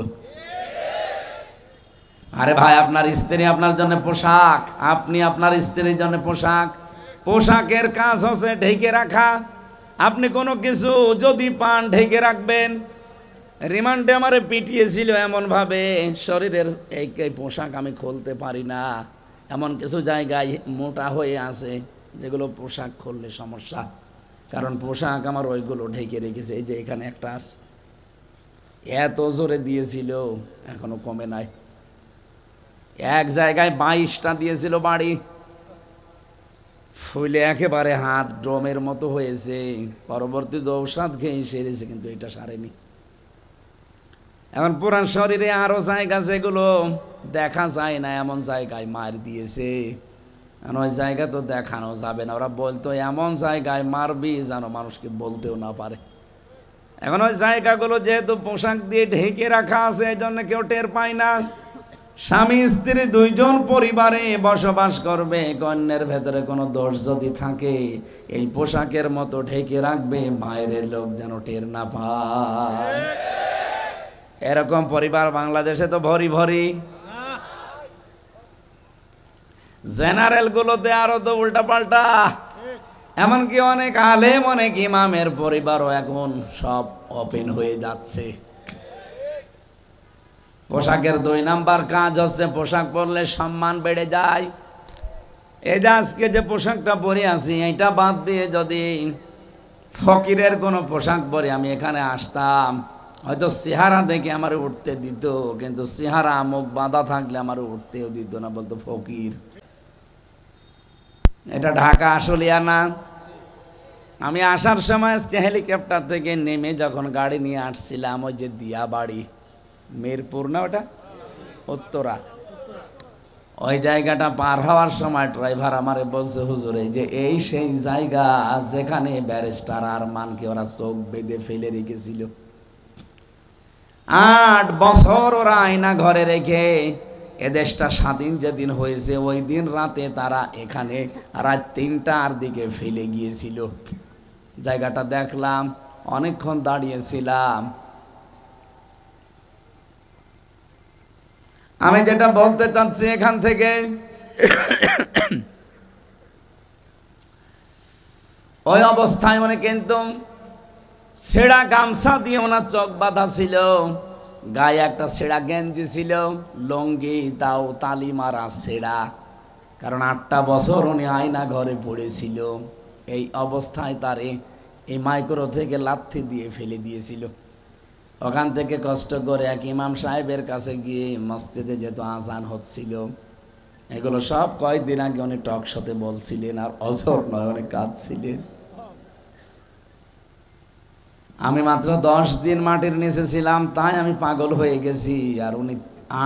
আরে ভাই, আপনার স্ত্রী আপনার জন্য পোশাক, আপনি আপনার স্ত্রীর জন্য পোশাক। পোশাকের কাজ হচ্ছে ঢেকে রাখা। আপনি কোনো কিছু যদি পান ঢেকে রাখবেন। রিমান্ডে আমারে পিটিয়েছিল এমনভাবে, শরীরের এই পোশাক আমি খুলতে পারি না। এমন কিছু জায়গায় মোটা হয়ে আছে যেগুলো পোশাক খুললে সমস্যা, কারণ পোশাক আমার ওইগুলো ঢেকে রেখেছে। এই যে এখানে একটা আছে, এত জোরে দিয়েছিল এখনো কমে নাই। এক জায়গায় 22টা দিয়েছিল বাড়ি, ফুলে একেবারে হাত ড্রমের মতো হয়েছে। পরবর্তী ঔষধ খেয়ে সেরেছে, কিন্তু এটা সারেনি। এখন পুরান শরীরে আরো জায়গা যেগুলো দেখা যায় না, এমন জায়গায় মার দিয়েছে। ওই জায়গা তো দেখানো যাবে না। ওরা বলতো এমন জায়গায় মারবি যেন মানুষকে বলতেও না পারে। এখন ওই জায়গাগুলো যেহেতু পোশাক দিয়ে ঢেকে রাখা আছে, এই জন্য কেউ টের পায় না। স্বামী স্ত্রী দুইজন পরিবারে বসবাস করবে, কন্যার ভেতরে কোনো দোষ যদি থাকে এই পোশাকের মতো ঢেকে রাখবে, বাইরের লোক যেন টের না পায়। এরকম পরিবার বাংলাদেশে তো ভরি ভরি। জেনারেল গুলোতে আরো তো উল্টা পাল্টা। এমনকি অনেক আলেম, অনেক ইমামের পরিবারও এখন সব ওপেন হয়ে যাচ্ছে। পোশাকের 2 নাম্বার কাজ হচ্ছে পোশাক পরলে সম্মান বেড়ে যায়। এই যে আজকে যে পোশাকটা পরে আছি, এটা বাদ দিয়ে যদি ফকিরের কোনো পোশাক পরে আমি এখানে আসতাম, হয়তো চেহারা দেখে আমার উঠতে দিত, কিন্তু চেহারা মুখ বাঁধা থাকলে আমার উঠতেও দিত না, বলতো ফকির। এটা ঢাকা আশুলিয়া না। আমি আসার সময় আজকে হেলিকপ্টার থেকে নেমে যখন গাড়ি নিয়ে আসছিলাম, ওই যে দিয়া বাড়ি, মিরপুর না ওটা, উত্তরা, ওই জায়গাটা পার হওয়ার সময় ড্রাইভার আমারে বলছে, হুজুর এই যে এই সেই জায়গা যেখানে ব্যারিস্টার আরমানকে ওরা চোখ বেঁধে ফেলে রেখেছিল। 8 বছর ওরা আয়না ঘরে রেখে এদেশটা স্বাধীন যেদিন হয়েছে ওই দিন রাতে তারা এখানে রাত 3টার দিকে ফেলে গিয়েছিল। জায়গাটা দেখলাম, অনেকক্ষণ দাঁড়িয়েছিলাম। আমি যেটা বলতে চাচ্ছি এখান থেকে, ওই অবস্থায় মানে কিন্তু ছেঁড়া গামছা দিয়ে ওনার চোখ বাঁধা ছিল, গায়ে একটা ছেঁড়া গেঞ্জি ছিল, লঙ্গি তাও তালি মারা ছেঁড়া, কারণ 8টা বছর উনি আয়না ঘরে পড়েছিল। এই অবস্থায় তারে এই মাইক্রো থেকে লাথি দিয়ে ফেলে দিয়েছিল। ওখান থেকে কষ্ট করে এক ইমাম সাহেবের কাছে গিয়ে মসজিদে যেহেতু আজান হচ্ছিল, এগুলো সব কয়েকদিন আগে উনি টক শোতে বলছিলেন, আর অজর নয় অনেক কাঁদছিলেন। আমি মাত্র 10 দিন মাটির নিচে ছিলাম, তাই আমি পাগল হয়ে গেছি। আর উনি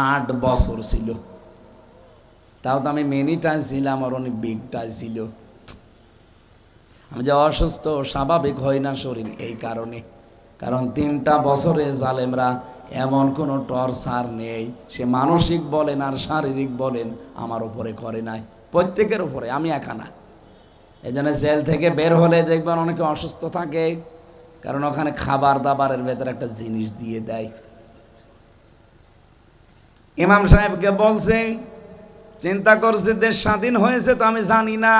8 বছর ছিল, তাও তো আমি মিনিটাই ছিলাম আর উনি বিগটাই ছিল। আমি যে অসুস্থ স্বাভাবিক হয় না শরীর এই কারণে, কারণ 3টা বছরে জালেমরা এমন কোনো টর্চার নেই, সে মানসিক বলেন আর শারীরিক বলেন, আমার উপরে করে নাই, প্রত্যেকের উপরে, আমি একা না। এই জন্য জেল থেকে বের হলে দেখবেন অনেকে অসুস্থ থাকে, কারণ ওখানে খাবার দাবারের ভেতরে একটা জিনিস দিয়ে দেয়। ইমাম সাহেবকে বলছে, চিন্তা করছে দেশ স্বাধীন হয়েছে তো আমি জানি না।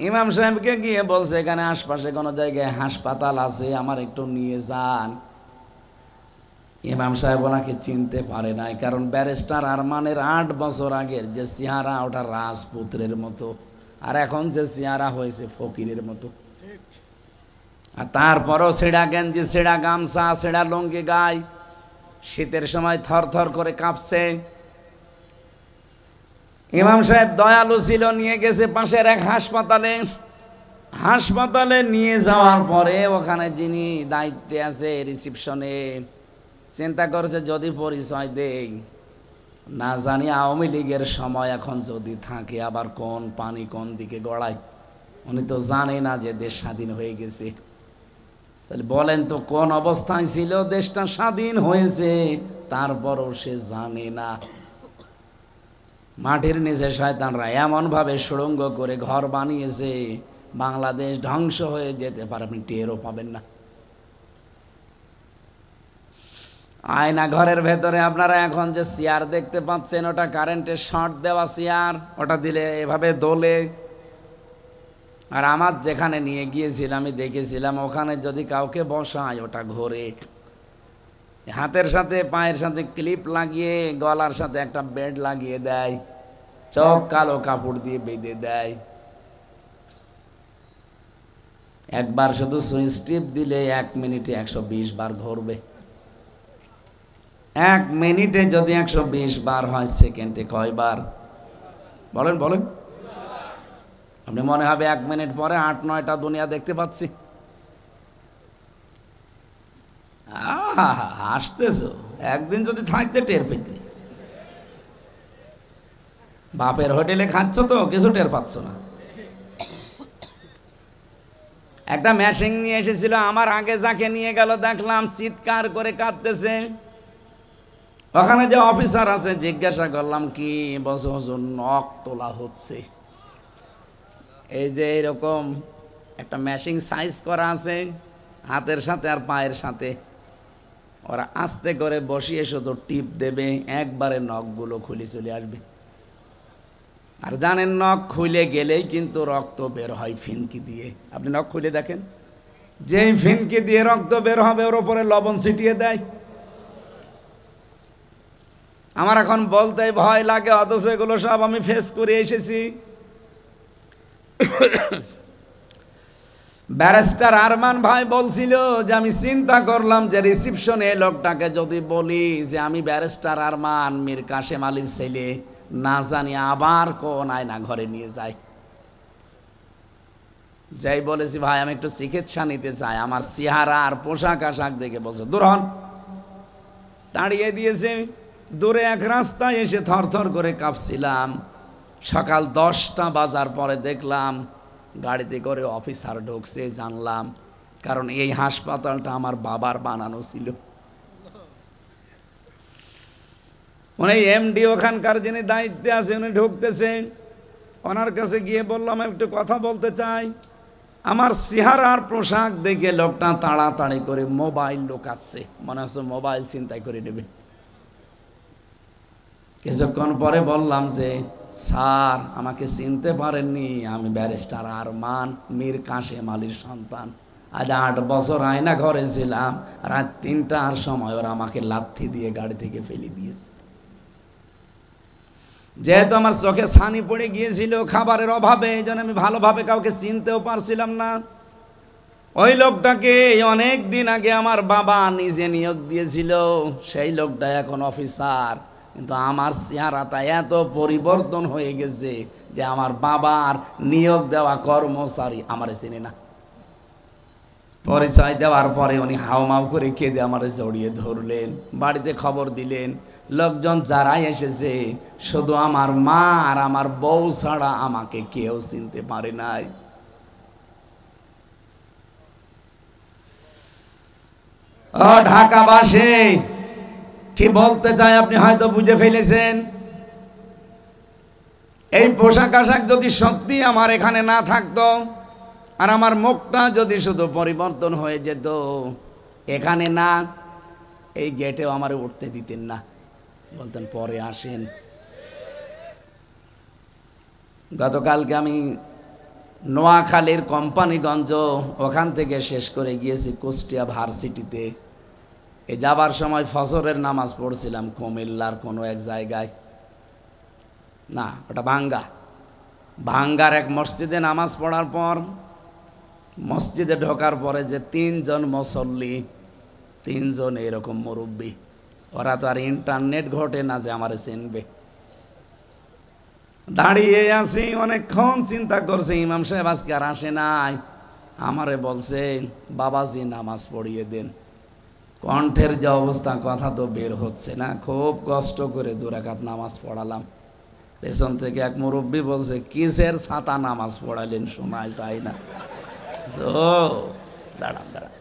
ইমাম সাহেবকে গিয়ে বলছে এখানে আশপাশে কোনো জায়গায় হাসপাতাল আছে, আমার একটু নিয়ে যান। ইমাম সাহেব ওনাকে চিনতে পারে নাই, কারণ ব্যারিস্টার আরমানের 8 বছর আগের যে চেহারা ওটা রাজপুত্রের মতো, আর এখন যে চেহারা হয়েছে ফকিরের মতো। আর তারপরও ছেঁড়া গেঞ্জি, ছেঁড়া গামছা, ছেঁড়া লুঙ্গি গায়ে, শীতের সময় থর থর করে কাঁপছে। ইমাম সাহেব দয়ালু ছিল, নিয়ে গেছে পাশের এক হাসপাতালে। হাসপাতালে নিয়ে যাওয়ার পরে ওখানে যিনি দায়িত্বে আছে রিসিপশনে, চিন্তা করছে যদি পরিচয় দেই, না জানি আওয়ামী লীগের সময় এখন যদি থাকে আবার কোন পানি কোন দিকে গড়ায়। উনি তো জানে না যে দেশ স্বাধীন হয়ে গেছে। তাহলে বলেন তো কোন অবস্থায় ছিল দেশটা স্বাধীন হয়েছে, তারপরও সে জানে না। মাটির নিচে শয়তানরা এমন ভাবে সুড়ঙ্গ করে ঘর বানিয়েছে, বাংলাদেশ ধ্বংস হয়ে যেতে পারে, আপনি টেরও পাবেন না। আয়না ঘরের ভেতরে আপনারা এখন যে চেয়ার দেখতে পাচ্ছেন, ওটা কারেন্টের শর্ট দেওয়া চেয়ার, ওটা দিলে এভাবে দোলে। আর আমার যেখানে নিয়ে গিয়েছিলাম আমি দেখেছিলাম, ওখানে যদি কাউকে বসায় ওটা ঘোরে। হাতের সাথে পায়ের সাথে ক্লিপ লাগিয়ে, গলার সাথে একটা বেড লাগিয়ে দেয়, চোখ কালো কাপড় দিয়ে বেঁধে দেয়। একবার শুধু সুইচ টিপ দিলে 1 মিনিটে 120 বার ঘুরবে। 1 মিনিটে যদি 120 বার হয়, সেকেন্ডে কয়বার বলেন বলেন? আপনি মনে হবে 1 মিনিট পরে 8-9টা দুনিয়া দেখতে পাচ্ছি। হাসতেছো, একদিন যদি থাকতে টের পেতে। বাপের হোটেলে খাচ্ছ তো কিছু টের পাচ্ছ না। একটা মেশিন নিয়ে এসেছিল, আমার আগে যাকে নিয়ে গেল দেখলাম চিৎকার করে কাঁদতেছে। ওখানে যে অফিসার আছে জিজ্ঞাসা করলাম কি, বলছে হুজুর নখ তোলা হচ্ছে। এই যে এরকম একটা মেশিন সাইজ করা আছে হাতের সাথে আর পায়ের সাথে, ওরা আস্তে করে বসিয়ে শুধু টিপ দেবে, একবারে নখগুলো খুলে চলে আসবে। আর জানেন নখ খুলে গেলেই কিন্তু রক্ত বের হয় ফিনকি দিয়ে। আপনি নখ খুলে দেখেন, যেই ফিনকি দিয়ে রক্ত বের হবে ওর উপরে লবণ ছিটিয়ে দেয়। আমার এখন বলতে ভয় লাগে, অথচ এগুলো সব আমি ফেস করে এসেছি। ব্যারিস্টার আরমান ভাই বলছিল যে আমি চিন্তা করলাম যে রিসিপশনে লোকটাকে যদি বলি যে আমি ব্যারিস্টার আরমান মীর কাশেম আলীর ছেলে, না জানি আবার কোন আয়না ঘরে নিয়ে যায়। যাই বলেছি ভাই আমি একটু চিকিৎসা নিতে চাই, আমার চেহারা আর পোশাক আশাক দেখে বলছে দূর হন। তাড়িয়ে দিয়েছে। দূরে এক রাস্তায় এসে থরথর করে কাঁপছিলাম। সকাল 10টা বাজার পরে দেখলাম গাড়িতে করে অফিসার ঢুকছে, জানলাম কারণ এই হাসপাতালটা আমার বাবার বানানো ছিল। উনি এমডি, ওখানকার যিনি দায়িত্বে আছে উনি ঢুকতেছেন। ওনার কাছে গিয়ে বললাম একটু কথা বলতে চাই। আমার চেহারার পোশাক দেখে লোকটা তাড়াতাড়ি করে মোবাইল লুকাচ্ছে, মনে হচ্ছে মোবাইল ছিনতাই করে নেবে। কিছুক্ষণ পরে বললাম যে স্যার আমাকে চিনতে পারেননি, আমি ব্যারিস্টার আরমান মীর কাশেম আলীর সন্তান। আজ 8 বছর আয়না ঘরে ছিলাম, রাত 3টার সময় ওরা আমাকে লাথি দিয়ে গাড়ি থেকে ফেলে দিয়েছে। যেহেতু আমার চোখে ছানি পড়ে গিয়েছিল খাবারের অভাবে, এই জন্য আমি ভালোভাবে কাউকে চিনতেও পারছিলাম না। ওই লোকটাকে অনেক দিন আগে আমার বাবা নিজে নিয়োগ দিয়েছিল, সেই লোকটা এখন অফিসার। কিন্তু আমার চেহারাটা এত পরিবর্তন হয়ে গেছে যে আমার বাবার নিয়োগ দেওয়া কর্মচারী আমার চেনে না। পরিচয় দেওয়ার পরে উনি হাওমাও করে কেঁদে আমার জড়িয়ে ধরলেন, বাড়িতে খবর দিলেন। লোকজন যারাই এসেছে শুধু আমার মা আর আমার বউ ছাড়া আমাকে কেউ চিনতে পারে নাই। ও ঢাকাবাসী, কি বলতে চাই আপনি হয়তো বুঝে ফেলেছেন। এই পোশাক আশাক যদি সত্যি আমার এখানে না থাকতো, আর আমার মুখটা যদি শুধু পরিবর্তন হয়ে যেত, এখানে না এই গেটেও আমার উঠতে দিতেন না, বলতেন পরে আসেন। গতকালকে আমি নোয়াখালীর কোম্পানিগঞ্জ, ওখান থেকে শেষ করে গিয়েছি কুষ্টিয়া ভার্সিটিতে। এই যাবার সময় ফজরের নামাজ পড়ছিলাম কুমিল্লার কোনো এক জায়গায়, না ওটা ভাঙ্গার এক মসজিদে নামাজ পড়ার পর মসজিদে ঢোকার পরে যে 3 জন মুসল্লি, 3 জন এরকম মুরব্বী, ওরা তো আর ইন্টারনেট ঘটে না যে আমারে চিনবে। দাঁড়িয়ে আছি, অনেকক্ষণ চিন্তা করছে, ইমাম সাহেব আজকে আর আসে নাই। আমারে বলছে বাবাজি নামাজ পড়িয়ে দেন। কণ্ঠের যে অবস্থা, কথা তো বের হচ্ছে না, খুব কষ্ট করে 2 রাকাত নামাজ পড়ালাম। পেছন থেকে এক মুরব্বী বলছে, কিসের ছাতা নামাজ পড়ালেন, সময় চাই না। ও দাঁড়ান দাঁড়ান,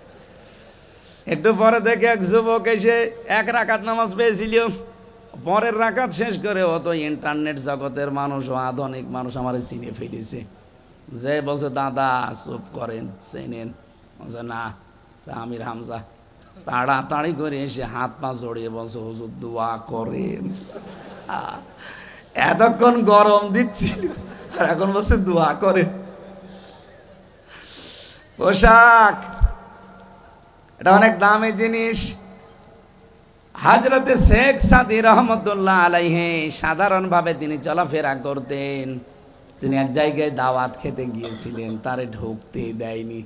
একটু পরে দেখে এক যুবক এসে 1 রাকাত নামাজ পেয়েছিল, পরের রাকাত শেষ করে অত ইন্টারনেট জগতের মানুষ ও আধুনিক মানুষ আমার চিনে ফেলেছে। যে বলছে দাদা চুপ করেন, চেনেন? বলছে না, আমির হামজা। তাড়াতাড়ি করে এসে হাত পা জড়িয়ে বলছে, হুজুর দোয়া করেন। এতক্ষণ গরম দিচ্ছিল আর এখন বলছে দোয়া করে। পোশাক এটা অনেক দামি জিনিস। হযরতে শেখ সাদী রহমতুল্লাহ আলাইহি সাধারণভাবে তিনি চলাফেরা করতেন। তিনি এক জায়গায় দাওয়াত খেতে গিয়েছিলেন, তারে ঢুকতে দেয়নি।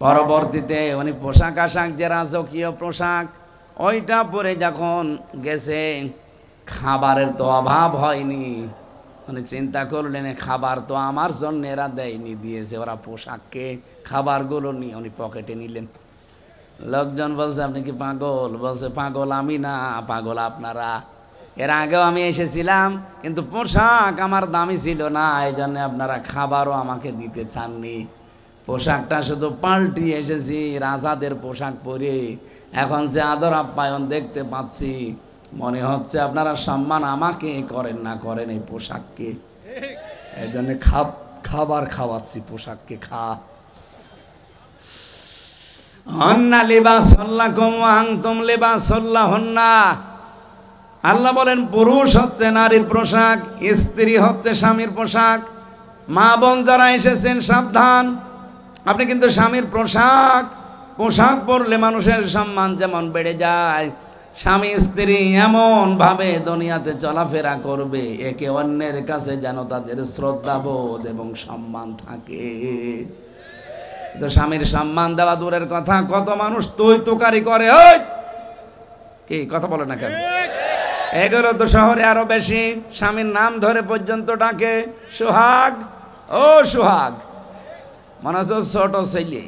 পরবর্তীতে উনি পোশাক আশাক যে রাজকীয় পোশাক, ওইটা পরে যখন গেছে, খাবারের তো অভাব হয়নি। উনি চিন্তা করলেন খাবার তো আমার জন্য এরা দেয়নি, দিয়েছে ওরা পোশাককে, খাবারগুলো নিয়ে উনি পকেটে নিলেন। লোকজন বলছে আপনি কি পাগল? বলছে পাগল আমি না, পাগল আপনারা। এর আগেও আমি এসেছিলাম, কিন্তু পোশাক আমার দামি ছিল না, এই জন্য আপনারা খাবারও আমাকে দিতে চাননি। পোশাকটা শুধু পাল্টিয়ে এসেছি, রাজাদের পোশাক পরে। এখন যে আদর আপ্যায়ন দেখতে পাচ্ছি, মনে হচ্ছে আপনারা সম্মান আমাকে করেন না করেন এই পোশাককে। এই জন্য খাবার খাওয়াচ্ছি, পোশাককে খা। হন্না লিবাসুল্লাকুম ওয়া আনতুম লিবাসুল্লাহুন্না। আল্লাহ বলেন পুরুষ হচ্ছে নারীর পোশাক, স্ত্রী হচ্ছে স্বামীর পোশাক। মা বোন যারা এসেছেন সাবধান, আপনি কিন্তু স্বামীর পোশাক পরলে মানুষের সম্মান যেমন বেড়ে যায়, স্বামী স্ত্রী এমন ভাবে দুনিয়াতে চলাফেরা করবে, একে অন্যের কাছে যেন তাদের শ্রদ্ধাবোধ এবং সম্মান থাকে। তো স্বামীর সম্মান দেওয়া দূরের কথা, কত মানুষ তুই তুকারি করে। ওই কি কথা বলে না কেন? এগুলো তো শহরে আরো বেশি। স্বামীর নাম ধরে পর্যন্ত ডাকে, সোহাগ, ও সোহাগ, মনে হচ্ছে ছোট ছেলে।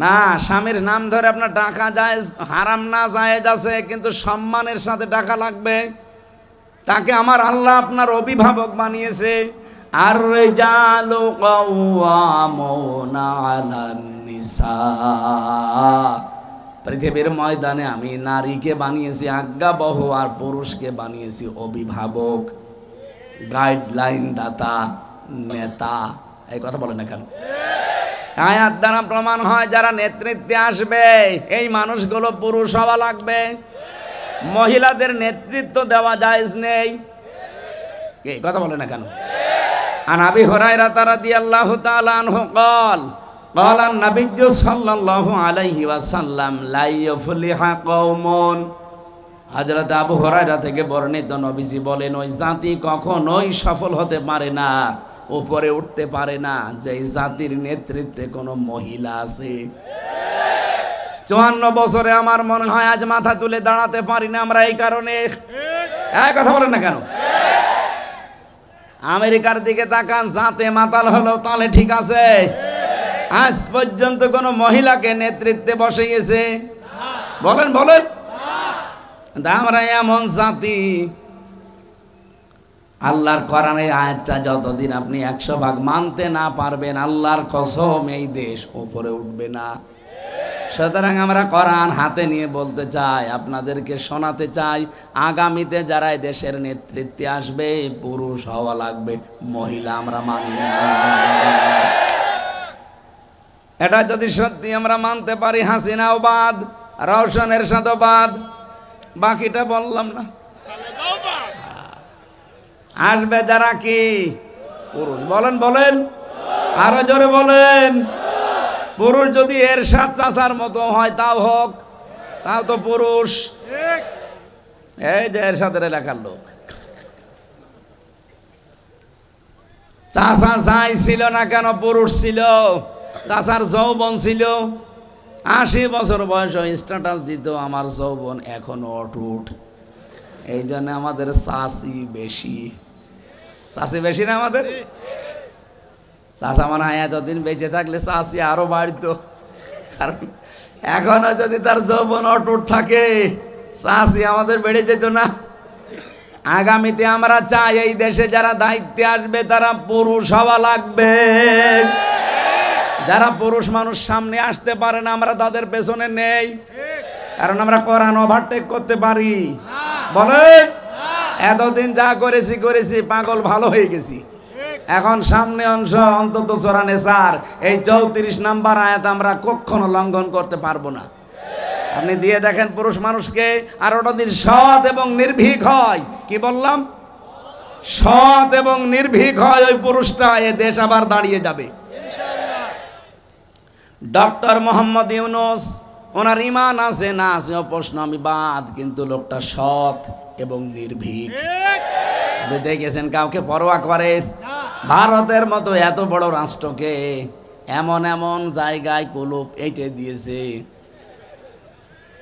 না, স্বামীর নাম ধরে আপনার ডাকা যায় হারাম না, জায়েজ আছে, কিন্তু সম্মানের সাথে ডাকা লাগবে। তাকে আমার আল্লাহ আপনার অভিভাবক বানিয়েছে। আর রিজালু কাওয়ামুনা আলান নিসা, পৃথিবীর ময়দানে আমি নারীকে বানিয়েছি আজ্ঞাবহ, আর পুরুষকে বানিয়েছি অভিভাবক, গাইডলাইন দাতা, নেতা। এই কথা বলে না কেন? আয়াত দ্বারা প্রমাণ হয় যারা নেতৃত্বে আসবে এই মানুষগুলো পুরুষ হওয়া লাগবে। মহিলাদের নেতৃত্ব দেওয়া জায়েজ নেই। এই কথা বলে না কেন? আন আবি হুরায়রা রাদিয়াল্লাহু তাআলা আনহু قال قال النبي صلى الله عليه وسلم لا يفلح قوم। হযরত আবু হুরায়রা থেকে বর্ণিত, নবীজি বলেন ওই জাতি কখনোই সফল হতে পারে না, উপরে উঠতে পারে না, যে জাতির নেতৃত্বে কোনো মহিলা আছে। 54 বছরে আমার মনে হয় আজ মাথা তুলে দাঁড়াতে পারি না আমরা এই কারণে। এই কথা বলেন না কেন? আমেরিকার দিকে তাকান, জাতে মাতাল হলো তাহলে ঠিক আছে। আজ পর্যন্ত কোন মহিলাকে নেতৃত্বে বসিয়েছে? বলেন বলেন। আমরা এমন জাতি, আল্লাহর কোরআনের আয়াতটা যতদিন আপনি 100 ভাগ মানতে না পারবেন, আল্লাহর কসম এই দেশ উপরে উঠবে না। সুতরাং আমরা কোরআন হাতে নিয়ে বলতে চাই, আপনাদেরকে শোনাতে চাই, আগামীতে যারা এই দেশের নেতৃত্বে আসবে পুরুষ হওয়া লাগবে, মহিলা আমরা মানি না। এটা যদি সত্যি আমরা মানতে পারি, হাসিনাও বাদ, রওশনের সাথে বাদ, বাকিটা বললাম না। আসবে যারা কি পুরুষ, বলেন বলেন, আরো জোরে বলেন। পুরুষ যদি এরশাদ চাচার মতো হয় তাও হোক, তাও তো পুরুষ। এই যে এরশাদের এলাকার লোক, চাচা যাই ছিল না কেন পুরুষ ছিল, চাচার যৌবন ছিল, 80 বছর বয়স স্ট্যাটাস দিত আমার যৌবন এখনো অটুট। এই জন্য আমাদের চাষি বেশি, চাষি বেশি না আমাদের। চাষা মানে এতদিন বেঁচে থাকলে চাষি আরো বাড়তো, কারণ এখনো যদি তার যৌবন অটুট থাকে চাষি আমাদের বেড়ে যেত না। আগামীতে আমরা চাই এই দেশে যারা দায়িত্বে আসবে তারা পুরুষ হওয়া লাগবে। যারা পুরুষ মানুষ সামনে আসতে পারে না আমরা তাদের পেছনে নেই, কারণ আমরা কোরআন ওভারটেক করতে পারি। বলে এতদিন যা করেছি করেছি, পাগল ভালো হয়ে গেছি। এখন সামনে অংশ অন্তত সূরা নিসার এই 34 নাম্বার আয়াত আমরা কখনো লঙ্ঘন করতে পারবো না। আপনি দিয়ে দেখেন পুরুষ মানুষকে, আর ওটা দিন সৎ এবং নির্ভীক হয়। কি বললাম? সৎ এবং নির্ভীক হয় ওই পুরুষটা, এ দেশ আবার দাঁড়িয়ে যাবে। ডক্টর মোহাম্মদ ইউনূস, ওনার ঈমান আছে না আছে ও প্রশ্ন আমি বাদ, কিন্তু লোকটা সৎ এবং নির্ভীক। আপনি দেখেছেন কাউকে পরোয়া করে? ভারতের মতো এত বড় রাষ্ট্রকে এমন এমন জায়গায় কুলুপ এঁটে দিয়েছে।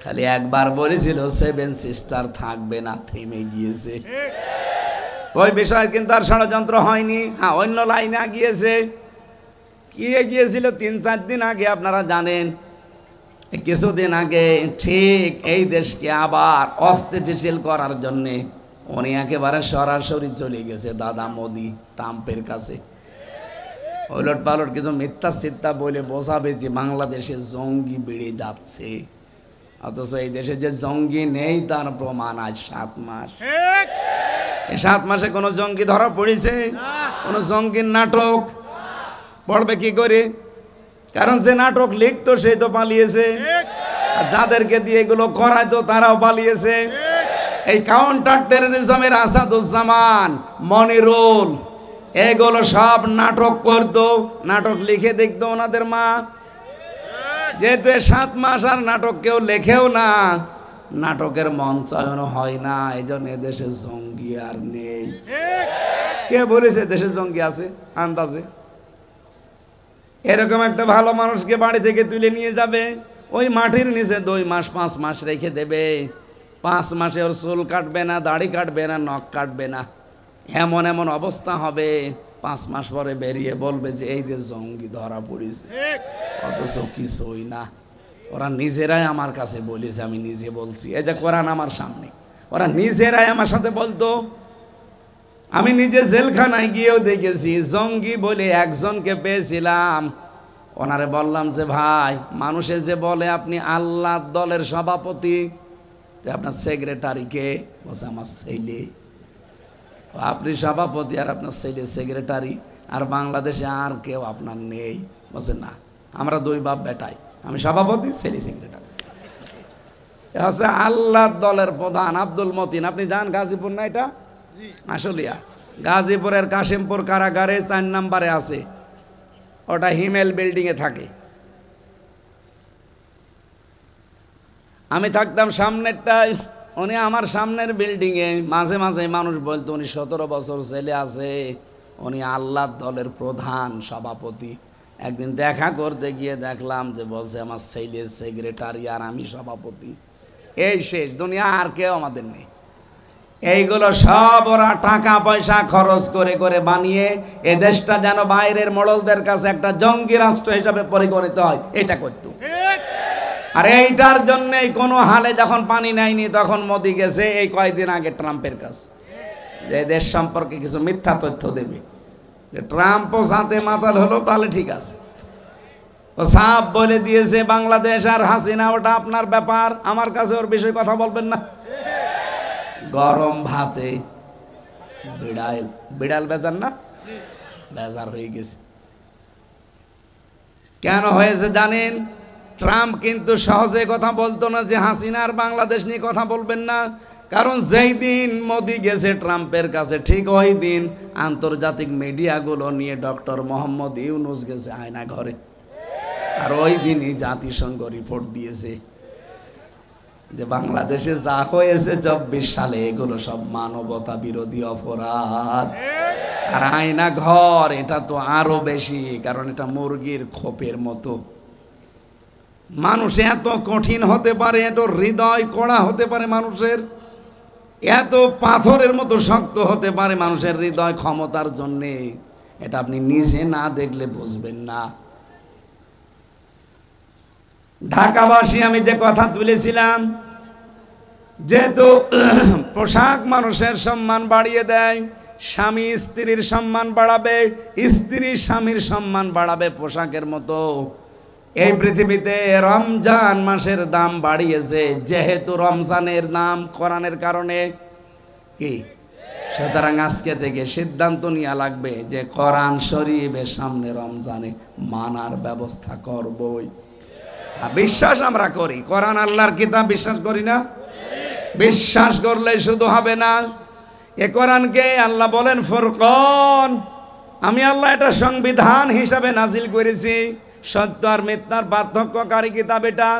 খালি একবার বলেছিল 7 সিস্টার থাকবে না, থেমে গিয়েছে। ওই বিষয় কিন্তু আর ষড়যন্ত্র হয়নি। হ্যাঁ, অন্য লাইনে গিয়েছে। কি গিয়েছিল 3-4 দিন আগে, আপনারা জানেন। কিছুদিন আগে ঠিক এই দেশকে আবার অস্থিতিশীল করার জন্যে উনি একেবারে সরাসরি চলে গেছে দাদা মোদি ট্রাম্পের কাছে। ওলট পালট কিছু মিথ্যা সিদ্ধা বলে বোঝাবে যে বাংলাদেশে জঙ্গি বেড়ে যাচ্ছে, অথচ এই দেশে যে জঙ্গি নেই তার প্রমাণ আজ 7 মাস। এই 7 মাসে কোনো জঙ্গি ধরা পড়েছে? কোনো জঙ্গির নাটক পড়বে কি করে? কারণ যে নাটক লিখতো সেই তো পালিয়েছে, আর যাদেরকে দিয়ে এগুলো করাইতো তারাও পালিয়েছে। এই কাউন্টার টেররিজমের আসাদুজ্জামান, মনিরুল, এগুলো সব নাটক করতো, নাটক লিখে দেখতো ওনাদের মা। যেহেতু 7 মাস আর নাটক কেউ লেখেও না, নাটকের মঞ্চায়ন হয় না, এই জন্য এদেশে জঙ্গি আর নেই। কে বলেছে দেশে জঙ্গি আছে? আন্দাজে এরকম একটা ভালো মানুষকে বাড়ি থেকে তুলে নিয়ে যাবে, ওই মাটির নিচে 2 মাস 5 মাস রেখে দেবে। 5 মাসে ওর চুল কাটবে না, দাড়ি কাটবে না, নখ কাটবে না। এমন এমন অবস্থা হবে 5 মাস পরে বেরিয়ে বলবে যে এই দেশ জঙ্গি ধরা পড়েছে, অথচ কিছুই না। ওরা নিজেরাই আমার কাছে বলেছে, আমি নিজে বলছি। এই যে কোরআন আমার সামনে, ওরা নিজেরাই আমার সাথে বলতো। আমি নিজে জেলখানায় গিয়েও দেখেছি, জঙ্গি বলে একজনকে পেয়েছিলাম। ওনারে বললাম যে ভাই, মানুষে যে বলে আপনি আল্লাহর দলের সভাপতি, আপনার সেক্রেটারিকে? বলছে আমার ছেলে। আপনি সভাপতি আর আপনার ছেলে সেক্রেটারি, আর বাংলাদেশে আর কেউ আপনার নেই? বলছে না, আমরা 2 বাপ বেটাই, আমি সভাপতি, ছেলে সেক্রেটারি। হচ্ছে আল্লাহর দলের প্রধান আব্দুল মতিন। আপনি যান গাজীপুর না, এটা আসলিয়া গাজীপুরের কাশিমপুর কারাগারে 4 নম্বরে আছে, ওটা হিমেল বিল্ডিংয়ে থাকে। আমি থাকতাম সামনেরটায়, উনি আমার সামনের বিল্ডিংয়ে। মাঝে মাঝে মানুষ বলতো উনি 17 বছর ছেলে আছে, উনি আল্লাহর দলের প্রধান সভাপতি। একদিন দেখা করতে গিয়ে দেখলাম যে বলছে আমার ছেলে সেক্রেটারি আর আমি সভাপতি। এই শেষ, দুনিয়া আর কেউ আমাদের নেই। এইগুলো সব ওরা টাকা পয়সা খরচ করে করে বানিয়ে এ দেশটা যেন বাইরের মোড়লদের কাছে একটা জঙ্গি রাষ্ট্র হিসাবে পরিগণিত হয়, এটা করতো। আর এইটার জন্যই কোনো হালে যখন পানি নেয়নি, তখন মোদি গেছে এই কয়েকদিন আগে ট্রাম্পের কাছে, যে দেশ সম্পর্কে কিছু মিথ্যা তথ্য দেবে। যে ট্রাম্পও সাথে মাতাল হলো, তাহলে ঠিক আছে। ও সাপ বলে দিয়েছে বাংলাদেশ আর হাসিনা ওটা আপনার ব্যাপার, আমার কাছে ওর বিষয়ে কথা বলবেন না। গরম ভাতে বিড়াল বেজার না, বেজার হয়ে গেছে। কেন হয়েছে জানেন? ট্রাম্প কিন্তু সহজে কথা বলতো না যে হাসিনা আর বাংলাদেশ নিয়ে কথা বলবেন না, কারণ যেই দিন মোদি গেছে ট্রাম্পের কাছে, ঠিক ওই দিন আন্তর্জাতিক মিডিয়াগুলো নিয়ে ডক্টর মোহাম্মদ ইউনূস গেছে আয়না ঘরে, আর ওই দিনই জাতিসংঘ রিপোর্ট দিয়েছে যে বাংলাদেশে যা হয়েছে 24 সালে এগুলো সব মানবতা বিরোধী অপরাধ। আর আয়না ঘর এটা তো আরো বেশি, কারণ এটা মুরগির খোপের মতো। মানুষ এত কঠিন হতে পারে, এত হৃদয় কড়া হতে পারে মানুষের, এত পাথরের মতো শক্ত হতে পারে মানুষের হৃদয় ক্ষমতার জন্যে, এটা আপনি নিজে না দেখলে বুঝবেন না। ঢাকাবাসী আমি যে কথা তুলেছিলাম, যেহেতু পোশাক মানুষের সম্মান বাড়িয়ে দেয়, স্বামী স্ত্রীর সম্মান বাড়াবে, স্ত্রী স্বামীর সম্মান বাড়াবে পোশাকের মতো, এই পৃথিবীতে রমজান মাসের দাম বাড়িয়েছে। যেহেতু রমজানের নাম কোরআনের কারণে কি, সুতরাং আজকে থেকে সিদ্ধান্ত নেওয়া লাগবে যে কোরআন শরীফের সামনে রমজানে মানার ব্যবস্থা করবই। বিশ্বাস আমরা করি, কোরআন আল্লাহর কিতাব, বিশ্বাস করি না? বিশ্বাস করলে শুধু হবে না, এ কোরআনকে আল্লাহ বলেন ফুরকান, আমি আল্লাহ এটা সংবিধান হিসাবে নাজিল করেছি, সত্য আর মিথ্যার পার্থক্যকারী কিতাব এটা।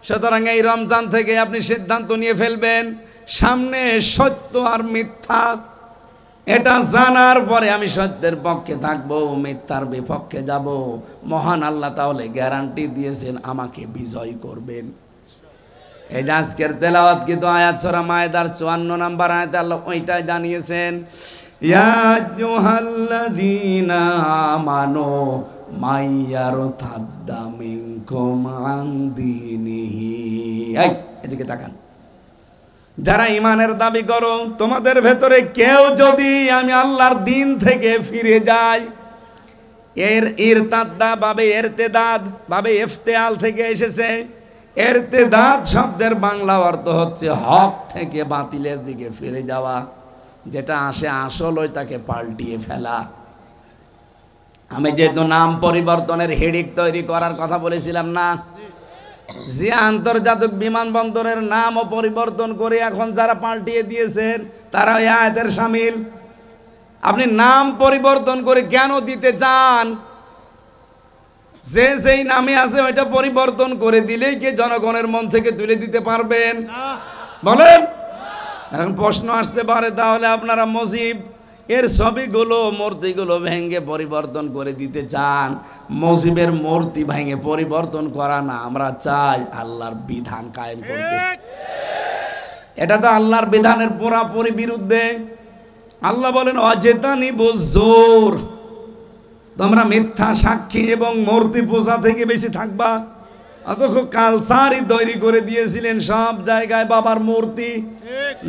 সুতরাং এই রমজান থেকে আপনি সিদ্ধান্ত নিয়ে ফেলবেন, সামনে সত্য আর মিথ্যা, এটা জানার পরে আমি সত্যের পক্ষে থাকবো, মিথ্যার বিপক্ষে যাব। মহান আল্লাহ তাহলে গ্যারান্টি দিয়েছেন আমাকে বিজয় করবেন। এই যে আজকের তেলাওয়াত কিন্তু আয়াত সূরা মায়েদার 54 নম্বর আয়াতে আল্লাহ ওইটাই জানিয়েছেন, ইয়া আইয়ুহাল্লাযীনা আমানু মাইয়ারতাদ্দা মিনকুম আন দীনিহি। এই এদিকে তাকান, যারা ইমানের দাবি করো, তোমাদের ভেতরে কেউ যদি আমি আল্লাহর দিন থেকে ফিরে যায়, এর ইরতাদ্দা বাবে ইরতেদাদ বাবে ইফতেআল থেকে এসেছে। ইরতেদাদ শব্দের বাংলা অর্থ হচ্ছে হক থেকে বাতিলের দিকে ফিরে যাওয়া, যেটা আসে আসল ওই তাকে পাল্টিয়ে ফেলা। আমি যেহেতু নাম পরিবর্তনের হিড়িক তৈরি করার কথা বলেছিলাম না, যে আন্তর্জাতিক বিমানবন্দরের নামও পরিবর্তন করে এখন যারা পাল্টিয়ে দিয়েছেন তারা এই আয়াতের শামিল। আপনি নাম পরিবর্তন করে কেন দিতে চান? যে যেই নামে আছে ওইটা পরিবর্তন করে দিলেই কি জনগণের মন থেকে তুলে দিতে পারবেন? বলেন। এখন প্রশ্ন আসতে পারে, তাহলে আপনারা মসজিদ এর ছবিগুলো মূর্তিগুলো ভেঙে পরিবর্তন করে দিতে চান? মসজিদের মূর্তি ভেঙে পরিবর্তন করা না, আমরা চাই আল্লাহর বিধান কায়েম করতে। এটা তো আল্লাহর বিধানের পুরোপুরি বিরুদ্ধে। আল্লাহ বলেন অজেতানিবুজ জোর, তোমরা মিথ্যা সাক্ষী এবং মূর্তি পূজা থেকে বেশি থাকবা। অথচ কালচারই তৈরি করে দিয়েছিলেন, সব জায়গায় বাবার মূর্তি,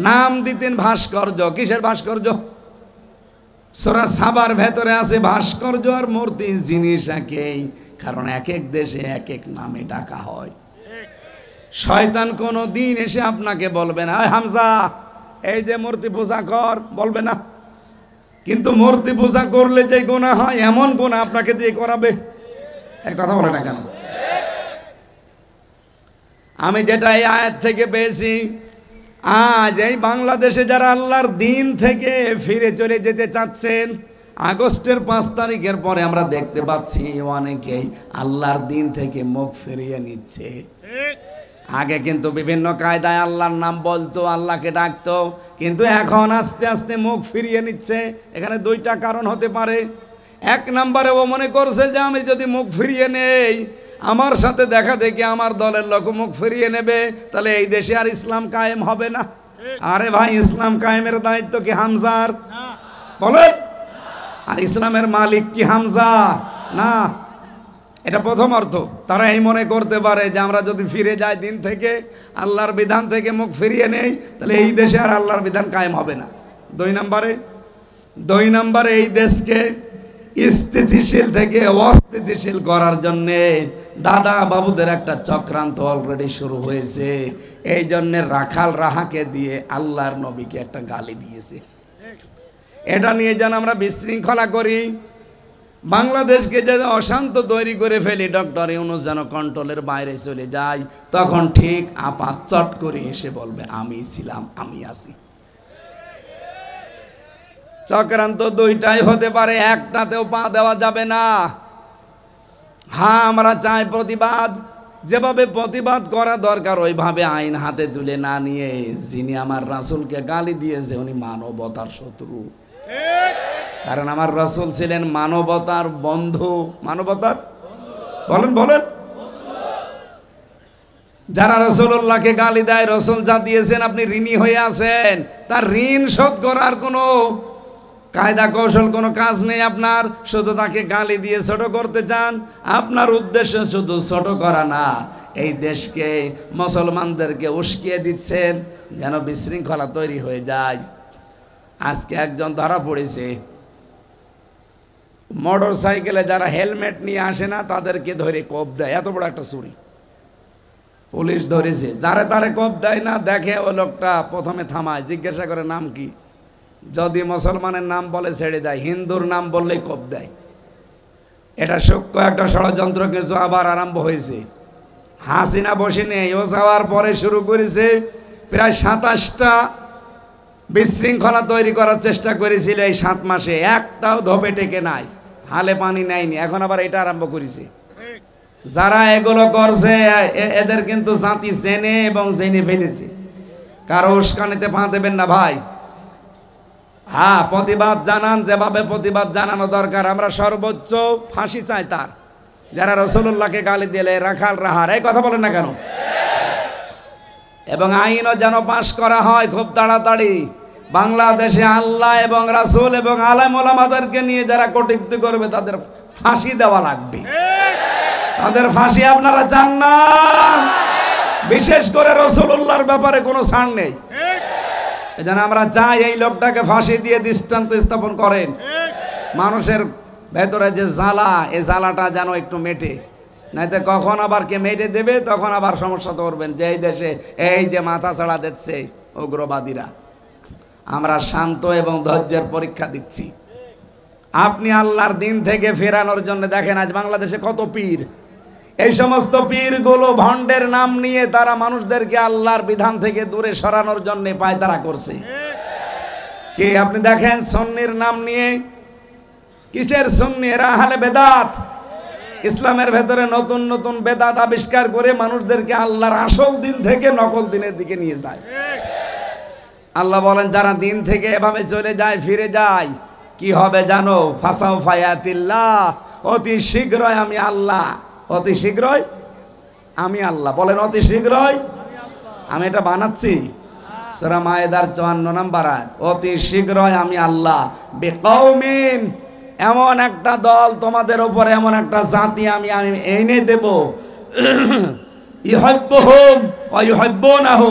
নাম দিতেন ভাস্কর্য। কিসের ভাস্কর্য? সূরা সাবার ভেতরে আছে ভাস্কর্য আর মূর্তি জিনিস একই, কারণ এক এক দেশে এক এক নামে ডাকা হয়। শয়তান কোনো দিন এসে আপনাকে বলবে না হামজা এই যে মূর্তি পূজা কর, বলবে না। কিন্তু মূর্তি পূজা করলে যে গুনাহ হয়, এমন গুনাহ আপনাকে দিয়ে করাবে। এই কথা বলে না কেন? আমি যেটা এই আয়াত থেকে পেয়েছি, আজ এই বাংলাদেশে যারা আল্লাহর দিন থেকে ফিরে চলে যেতে চাচ্ছেন, আগস্টের 5 তারিখের পরে আমরা দেখতে পাচ্ছি অনেকেই আল্লাহর দিন থেকে মুখ ফিরিয়ে নিচ্ছে। আগে কিন্তু বিভিন্ন কায়দায় আল্লাহর নাম বলতো, আল্লাহকে ডাকতো, কিন্তু এখন আস্তে আস্তে মুখ ফিরিয়ে নিচ্ছে। এখানে দুইটা কারণ হতে পারে। এক নম্বরে ও মনে করছে যে আমি যদি মুখ ফিরিয়ে নেই, আমার সাথে দেখা দেখি আমার দলের লোক মুখ ফিরিয়ে নেবে, তাহলে এই দেশে আর ইসলাম কায়েম হবে না। আরে ভাই, ইসলাম কায়েমের দায়িত্ব কি হামজার? বলেন। আর ইসলামের মালিক কি হামজা? না। এটা প্রথম অর্থ। তারা এই মনে করতে পারে যে আমরা যদি ফিরে যাই দিন থেকে, আল্লাহর বিধান থেকে মুখ ফিরিয়ে নেই, তাহলে এই দেশে আর আল্লাহর বিধান কায়েম হবে না। দুই নম্বরে এই দেশকে স্থিতিশীল থেকে অস্থিতিশীল করার জন্যে দাদা বাবুদের একটা চক্রান্ত অলরেডি শুরু হয়েছে। এই জন্যে রাখাল রাহাকে দিয়ে আল্লাহর নবীকে একটা গালি দিয়েছে। এটা নিয়ে যেন আমরা বিশৃঙ্খলা করি, বাংলাদেশকে যেন অশান্ত তৈরি করে ফেলি, ডক্টর ইউনূস যেন কন্ট্রোলের বাইরে চলে যায়, তখন ঠিক আপা চট করে এসে বলবে আমি ছিলাম, আমি আছি। চক্রান্ত দুইটাই হতে পারে, একটাতেও পা দেওয়া যাবে না। হ্যাঁ, আমরা চাই প্রতিবাদ, যেভাবে প্রতিবাদ করা দরকার ওইভাবে আইন হাতে তুলে না নিয়ে। যিনি আমার রাসূলকে গালি দিয়েছে উনি মানবতার শত্রু, কারণ আমার রাসূল ছিলেন মানবতার বন্ধু। মানবতার বলেন যারা রাসূলুল্লাহকে গালি দেয়, রাসূল যা দিয়েছেন আপনি ঋণী হয়ে আছেন, তার ঋণ শোধ করার কোনো কায়দা কৌশল কোনো কাজ নেই আপনার, শুধু তাকে গালি দিয়ে ছোট করতে চান। আপনার উদ্দেশ্য শুধু ছোট করা না, এই দেশকে মুসলমানদেরকে উস্কিয়ে দিচ্ছেন যেন বিশৃঙ্খলা তৈরি হয়ে যায়। আজকে একজন ধরা পড়েছে, মোটর সাইকেলে যারা হেলমেট নিয়ে আসে না তাদেরকে ধরে কোপ দেয়, এত বড় একটা চুরি। পুলিশ ধরেছে, যারে তারে কোপ দেয় না, দেখে ও লোকটা প্রথমে থামায়, জিজ্ঞাসা করে নাম কি, যদি মুসলমানের নাম বলে ছেড়ে দেয়, হিন্দুর নাম বললেই কোপ দেয়। এটা সূক্ষ্ম একটা ষড়যন্ত্র কিছু আবার আরম্ভ হয়েছে। হাসিনা বসে নেই, ও যাওয়ার পরে শুরু করেছে, প্রায় 27টা বিশৃঙ্খলা তৈরি করার চেষ্টা করেছিল এই 7 মাসে, একটাও ধোপে টেকে নাই, হালে পানি নেয়নি। এখন আবার এটা আরম্ভ করেছে। যারা এগুলো করছে এদের কিন্তু জাতি চেনে এবং জেনে ফেলেছে। কারো উস্কানিতে পা দেবেন না ভাই। হ্যাঁ, প্রতিবাদ জানান, যেভাবে প্রতিবাদ জানানো দরকার। আমরা সর্বোচ্চ ফাঁসি চাই তার, যারা রাসূলুল্লাহকে গালি দিলে, রাখাল রাহার, এই কথা বলেন না কেন? এবং আইনও যেন পাশ করা হয় খুব তাড়াতাড়ি। বাংলাদেশে আল্লাহ এবং রাসূল এবং আলেম ওলামাদেরকে নিয়ে যারা কটূক্তি করবে তাদের ফাঁসি দেওয়া লাগবে। তাদের ফাঁসি আপনারা চান না? বিশেষ করে রাসূলুল্লাহর ব্যাপারে কোনো ছাড় নেই। এজন্য আমরা চাই এই লোকটাকে ফাঁসি দিয়ে দৃষ্টান্ত স্থাপন করেন। মানুষের ভেতরে যে জ্বালা, এই জ্বালাটা যেন একটু মেটে, নাইতে কখন আবার কে মেটে দেবে, তখন আবার সমস্যা করবেন যে এই দেশে এই যে মাথা ছাড়া দিচ্ছে উগ্রবাদীরা। আমরা শান্ত এবং ধৈর্যের পরীক্ষা দিচ্ছি। আপনি আল্লাহর দিন থেকে ফেরানোর জন্য দেখেন আজ বাংলাদেশে কত পীর, এই সমস্ত পীরগুলো ভণ্ডের নাম নিয়ে তারা মানুষদেরকে আল্লাহর বিধান থেকে দূরে সরানোর জন্য পায়তারা করছে। কি আপনি দেখেন সুন্নির নাম নিয়ে, কিসের সুন্নি? এরা আহলে বেদাত। ইসলামের ভেতরে নতুন নতুন বেদাত আবিষ্কার করে মানুষদেরকে আল্লাহর আসল দিন থেকে নকল দিনের দিকে নিয়ে যায়। আল্লাহ বলেন যারা দিন থেকে এভাবে চলে যায়, ফিরে যায়, কি হবে জানো? ফাসাউ ফায়াতিল্লাহ, অতি শীঘ্রই আমি আল্লাহ, অতি শীঘ্রই আমি আল্লাহ। বলেন অতি শীঘ্রই। আমি এটা বানাচ্ছি, সূরা মায়েদার 54 নম্বর আয়াত। অতি শীঘ্রই আমি আল্লাহ বিকৌমিন, এমন একটা দল তোমাদের উপরে, এমন একটা জাতি আমি এনে দেব, ইউহিব্বুহুম ওয়া ইউহিব্বুনাহু,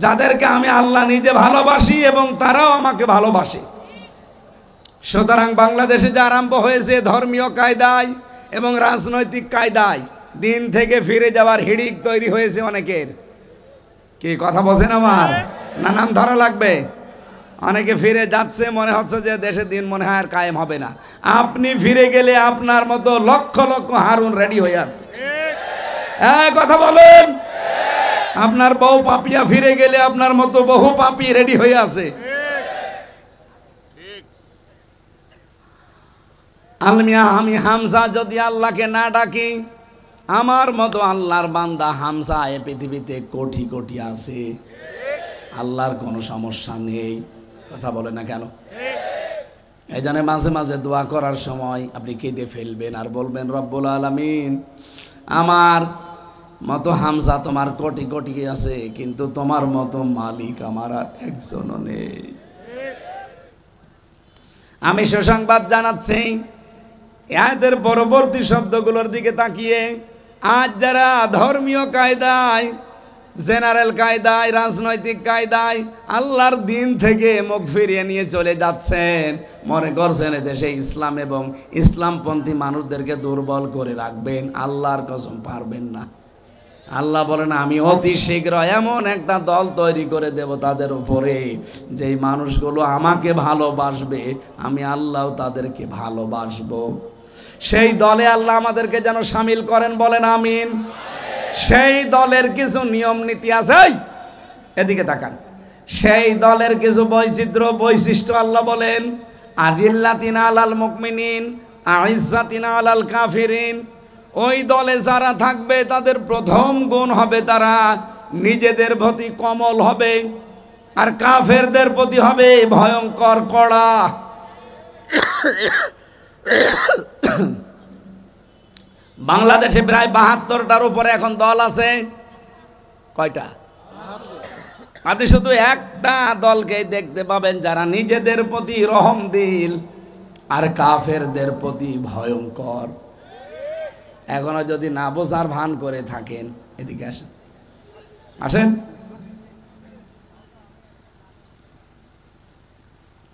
যাদেরকে আমি আল্লাহ নিজে ভালোবাসি এবং তারাও আমাকে ভালোবাসে। সুতরাং বাংলাদেশে যে আরম্ভ হয়েছে ধর্মীয় কায়দায় এবং রাজনৈতিক কায়দায় দিন থেকে ফিরে যাওয়ার হিড়িক তৈরি হয়েছে অনেকের। কি কথা বলছেন আমার? না নাম ধরা লাগবে? অনেকে ফিরে যাচ্ছে, মনে হচ্ছে যে দেশের দিন মনে হয় আর কায়েম হবে না। আপনি ফিরে গেলে আপনার মতো লক্ষ লক্ষ হারুন রেডি হয়ে আছে। কথা বলেন। আপনার বউ পাপিয়া ফিরে গেলে আপনার মতো বহু পাপি রেডি হয়ে আছে। আলমিয়া আমি হামজা যদি আল্লাহকে না ডাকি, আমার মতো আল্লাহর বান্দা হামজা এ পৃথিবীতে কোটি কোটি আছে, আল্লাহর কোনো সমস্যা নেই। কথা বলে না কেন? এই জন্য মাঝে মাঝে দোয়া করার সময় আপনি কেঁদে ফেলবেন আর বলবেন রব্বুল আলামিন, আমার মতো হামজা তোমার কোটি কোটি আছে, কিন্তু তোমার মতো মালিক আমার আর একজনও নেই। আমি সুসংবাদ জানাচ্ছি, এদের পরবর্তী শব্দগুলোর দিকে তাকিয়ে আজ যারা ধর্মীয় কায়দায়, জেনারেল কায়দায়, রাজনৈতিক কায়দায় আল্লাহর দিন থেকে মুখ ফিরিয়ে নিয়ে চলে যাচ্ছেন, মনে করছেন দেশে ইসলাম এবং ইসলামপন্থী মানুষদেরকে দুর্বল করে রাখবেন, আল্লাহর কসম পারবেন না। আল্লাহ বলেন আমি অতি শীঘ্র এমন একটা দল তৈরি করে দেব তাদের উপরে, যেই মানুষগুলো আমাকে ভালোবাসবে, আমি আল্লাহ তাদেরকে ভালোবাসবো। সেই দলে আল্লাহ আমাদেরকে যেন শামিল করেন, বলেন আমিন। সেই দলের কিছু নিয়ম নীতি আছে, এদিকে তাকান। সেই দলের কিছু বৈশিষ্ট্য আল্লাহ বলেন আযিল্লাতিন আলাল মুমিনিন আইজ্জাতিন আলাল কাফিরিন। ওই দলে যারা থাকবে তাদের প্রথম গুণ হবে তারা নিজেদের প্রতি কোমল হবে, আর কাফেরদের প্রতি হবে ভয়ঙ্কর কড়া। বাংলাদেশে প্রায় 72টার উপরে এখন দল আছে। কয়টা? আপনি শুধু একটা দলকে দেখতে পাবেন যারা নিজেদের প্রতি রহম দিল আর কাফেরদের প্রতি ভয়ঙ্কর। এখনো যদি না বোঝার ভান করে থাকেন, এদিকে আসেন, আসেন।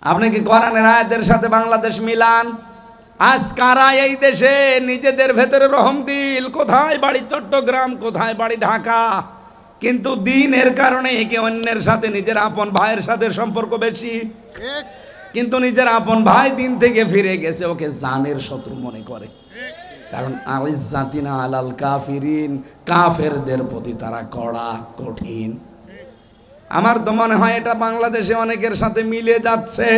আপনি কি কোরআনের আয়াতের সাথে বাংলাদেশ মিলান? আজ কারা এই দেশে নিজেদের ভেতরে রহম দিল? কোথায় বাড়ি চট্টগ্রাম, কোথায় বাড়ি ঢাকা, কিন্তু দিনের কারণে একে অন্যের সাথে, নিজের আপন ভাইয়ের সাথে সম্পর্ক বেশি, কিন্তু নিজের আপন ভাই দিন থেকে ফিরে গেছে, ওকে জানের শত্রু মনে করে। কারণ আইজ্জাতিনা আলাল কাফিরিন, কাফেরদের প্রতি তারা কড়া, কঠিন। আমার তো মনে হয় এটা বাংলাদেশে অনেকের সাথে মিলে যাচ্ছে।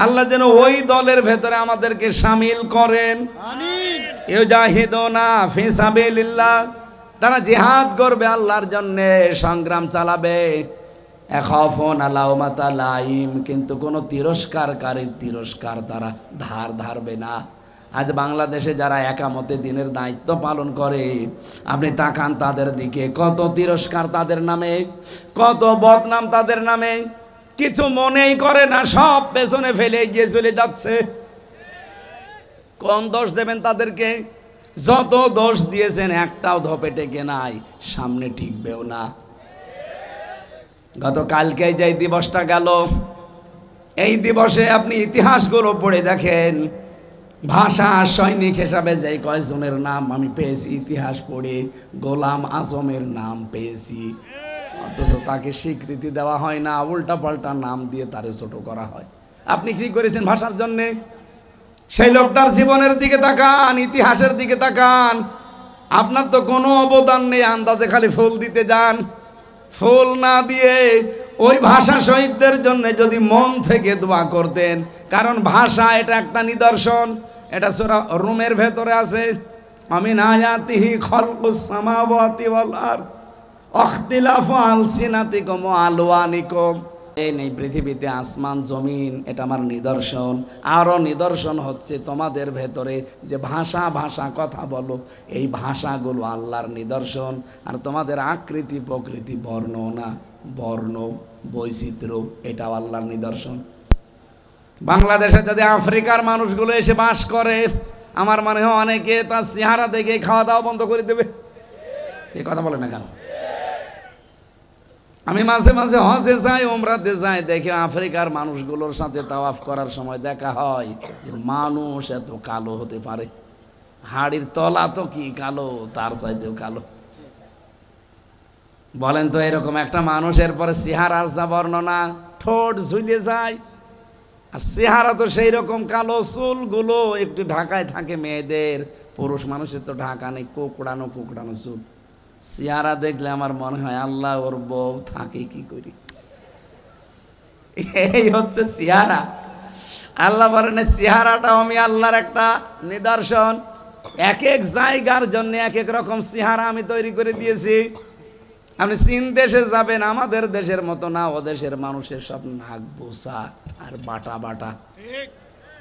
আল্লাহ যেন ওই দলের ভেতরে আমাদেরকে শামিল করেন। আমিন। ইউজাহিদুনা ফি সাবিলিল্লাহ, তারা জিহাদ করবে আল্লাহর জন্য, সংগ্রাম চালাবে। ইয়াখাফুনা লাউমাতা লাইম, কিন্তু কোনো তিরস্কারকারীর তিরস্কার তারা ধার ধারবে না। আজ বাংলাদেশে যারা একামতে দিনের দায়িত্ব পালন করে, আপনি তাকান তাদের দিকে, কত তিরস্কার তাদের নামে, কত বদনাম তাদের নামে, কিছু মনেই করে না, সব পেছনে ফেলে গিয়ে চলে যাচ্ছে। কোন দোষ দেবেন তাদেরকে? যত দোষ দিয়েছেন একটাও ধপে টেকে নাই, সামনে টিকবেও না। গতকালকে যে দিবসটা গেল, এই দিবসে আপনি ইতিহাসগুলো পড়ে দেখেন, ভাষা সৈনিক হিসাবে যে কয়েকজনের নাম আমি পেয়েছি ইতিহাস পড়ে, গোলাম আজমের নাম পেয়েছি, অথচ তাকে স্বীকৃতি দেওয়া হয় না, উল্টা পাল্টা নাম দিয়ে তারে ছোট করা হয়। আপনি কি করেছেন ভাষার জন্যে? সেই লোকটার জীবনের দিকে তাকান, ইতিহাসের দিকে তাকান, আপনার তো কোনো অবদান নেই, আন্দাজে খালি ফুল দিতে যান। ফুল না দিয়ে ওই ভাষা শহীদদের জন্য যদি মন থেকে দোয়া করতেন, কারণ ভাষা এটা একটা নিদর্শন। এটা সূরা রুমের ভেতরে আছে, আমিন আয়াতিহি খালকুস সামাওয়াতি ওয়াল আরদ ইখতিলাফু আলসিনাতিকুম ওয়া আলওয়ানিকুম। এই নেই পৃথিবীতে আসমান জমিন, এটা আমার নিদর্শন। আরও নিদর্শন হচ্ছে তোমাদের ভেতরে যে ভাষা ভাষা কথা বলো, এই ভাষাগুলো আল্লাহর নিদর্শন। আর তোমাদের আকৃতি প্রকৃতি বর্ণনা, বর্ণ বৈচিত্র্য, এটাও আল্লাহর নিদর্শন। বাংলাদেশে যদি আফ্রিকার মানুষগুলো এসে বাস করে, আমার মনে হয় অনেকে তার চেহারা দেখে খাওয়া দাওয়া বন্ধ করে দেবে। এই কথা বলে না কেন? আমি মাঝে মাঝে হজে যাই, উমরাতে যাই, দেখে আফ্রিকার মানুষগুলোর সাথে তাওয়াফ করার সময় দেখা হয় যে মানুষ এত কালো হতে পারে, হাড়ির তলা তো কি কালো, তার চাইতেও কালো। বলেন তো, এরকম একটা মানুষের পরে চেহারার যা বর্ণনা, ঠোঁট ঝুলে যায়, আর চেহারা তো সেই রকম কালো, চুলগুলো একটু ঢাকায় থাকে মেয়েদের, পুরুষ মানুষের তো ঢাকা নেই, কোকড়ানো কোকড়ানো চুল। চেহারা দেখলে আমার মনে হয় আল্লাহ ওর বউ থাকে কি করি। এই হচ্ছে চেহারা। আল্লাহ বলেন চেহারাটা আমি আল্লাহর একটা নিদর্শন। এক এক জায়গার জন্য এক এক রকম চেহারা আমি তৈরি করে দিয়েছি। আপনি চীন দেশে যাবেন, আমাদের দেশের মতো না, ও দেশের মানুষের সব নাক বোসা আর বাটা বাটা।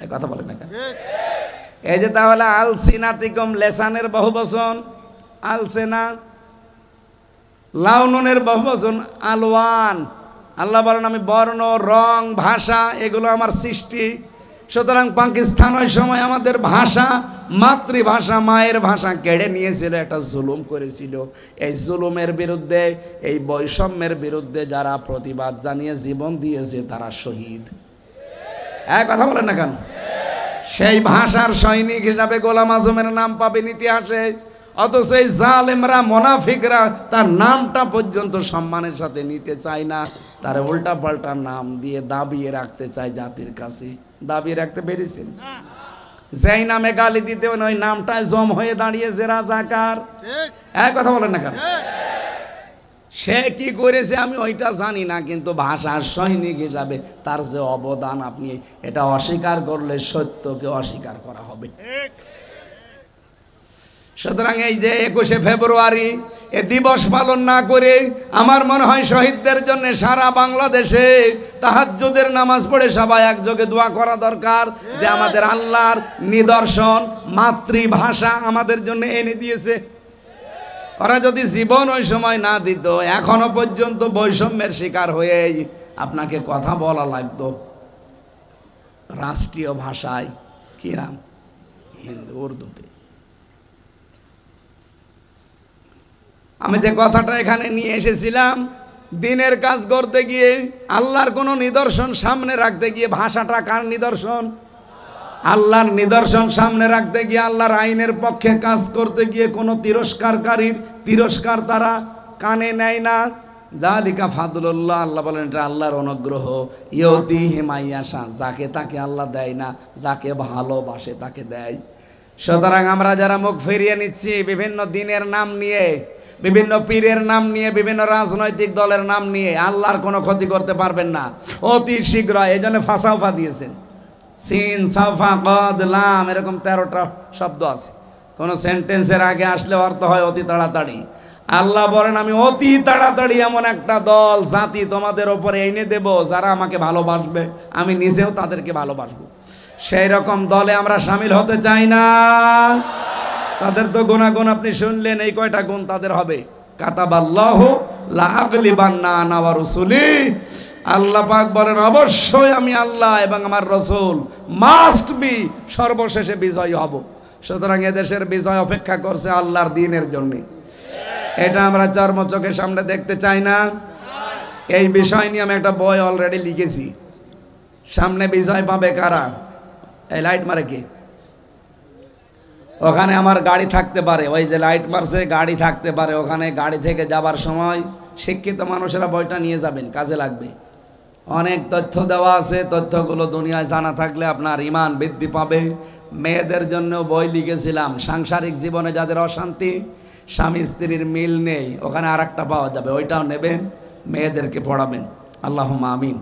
এই কথা বলেন না কেন? এই যে তাহলে আলসিনাতিকুম, লেসানের বহুবচন আলসেনা, লাউনের বহুবচন আলওয়ান। আল্লাহ বলেন আমি বর্ণ, রং, ভাষা এগুলো আমার সৃষ্টি। সুতরাং পাকিস্তান ওই সময় আমাদের ভাষা, মাতৃভাষা, মায়ের ভাষা কেড়ে নিয়েছিল, একটা জুলুম করেছিল। এই জুলুমের বিরুদ্ধে, এই বৈষম্যের বিরুদ্ধে যারা প্রতিবাদ জানিয়ে জীবন দিয়েছে তারা শহীদ। এক কথা বলেন না কেন? সেই ভাষার সৈনিক হিসাবে গোলাম আজমের নাম পাবেন ইতিহাসে, অথচ এই জালেমরা, মুনাফিকরা তার নামটা পর্যন্ত সম্মানের সাথে নিতে চায় না, তার উল্টা পাল্টা নাম দিয়ে দাবিয়ে রাখতে চায় জাতির কাছে। দাবিয়ে রাখতে পেরেছেন? যেই নামে গালি দিতে ওই নামটায় জম হয়ে দাঁড়িয়েছে রাজাকার। এক কথা বলেন না কেন? সে কি করেছে আমি ওইটা জানি না, কিন্তু ভাষার সৈনিক হিসাবে তার যে অবদান, আপনি এটা অস্বীকার করলে সত্যকে অস্বীকার করা হবে। সুতরাং এই যে 21শে ফেব্রুয়ারি এ দিবস পালন না করে আমার মনে হয় শহীদদের জন্য সারা বাংলাদেশে তাহাজ্জুদের নামাজ পড়ে সবাই একযোগে দোয়া করা দরকার, যে আমাদের আল্লাহর নিদর্শন মাতৃভাষা আমাদের জন্য এনে দিয়েছে। ওরা যদি জীবন ওই সময় না দিত, এখনো পর্যন্ত বৈষম্যের শিকার হয়েই আপনাকে কথা বলা লাগতো রাষ্ট্রীয় ভাষায়, কি নাম, হিন্দি, উর্দুতে। আমি যে কথাটা এখানে নিয়ে এসেছিলাম, দিনের কাজ করতে গিয়ে, আল্লাহর কোনো নিদর্শন সামনে রাখতে গিয়ে, ভাষাটা কার নিদর্শন? আল্লাহর নিদর্শন সামনে রাখতে গিয়ে, আল্লাহর আইনের পক্ষে কাজ করতে গিয়ে কোনো তিরস্কারকারীর তিরস্কার তারা কানে নেয় না। যালিকা ফাদলুল্লাহ, আল্লাহ বলেন এটা আল্লাহর অনুগ্রহ। ইউতিহি মাইয়াশা, যাকে তাকে আল্লাহ দেয় না, যাকে ভালোবাসে তাকে দেয়। সুতরাং আমরা যারা মুখ ফিরিয়ে নিচ্ছি বিভিন্ন দিনের নাম নিয়ে, বিভিন্ন পীরের নাম নিয়ে, বিভিন্ন রাজনৈতিক দলের নাম নিয়ে, আল্লাহর কোনো ক্ষতি করতে পারবেন না অতি শীঘ্র। এই জন্য ফাসাফা দিয়েছেন, সিন সাফা কদ লাম, এরকম 13টা শব্দ আছে। কোনো সেন্টেন্সের আগে আসলে অর্থ হয় অতি তাড়াতাড়ি। আল্লাহ বলেন আমি অতি তাড়াতাড়ি এমন একটা দল জাতি তোমাদের ওপরে এনে দেব যারা আমাকে ভালোবাসবে, আমি নিজেও তাদেরকে ভালোবাসবো। সেই রকম দলে আমরা শামিল হতে চাই না। তাদের তো গুণাগুণ আপনি শুনলেন, এই কয়টা গুণ তাদের হবে। কাতাবাল্লাহু লা আগলিবান্না আনা ওয়া রুসুলি, আল্লাহ পাক বলেন অবশ্যই আমি আল্লাহ এবং আমার রসুল মাস্ট বি সর্বশেষে বিজয়ী হব। সুতরাং এদেশের বিজয় অপেক্ষা করছে আল্লাহর দ্বীনের জন্য। এটা আমরা চোখের সামনে দেখতে চাই না। এই বিষয় নিয়ে আমি একটা বই অলরেডি লিখেছি। সামনে বিজয় পাবে কারা? এই লাইট মারে কে? ওখানে আমার গাড়ি থাকতে পারে, ওই যে লাইট মারছে গাড়ি থাকতে পারে ওখানে। গাড়ি থেকে যাবার সময় শিক্ষিত মানুষেরা বইটা নিয়ে যাবেন, কাজে লাগবে। অনেক তথ্য দেওয়া আছে, তথ্যগুলো দুনিয়ায় জানা থাকলে আপনার ঈমান বৃদ্ধি পাবে। মেয়েদের জন্য বই লিখেছিলাম, সাংসারিক জীবনে যাদের অশান্তি, স্বামী স্ত্রীর মিল নেই, ওখানে আর একটা পাওয়া যাবে, ওইটাও নেবেন, মেয়েদেরকে পড়াবেন। আল্লাহুম্মা আমিন।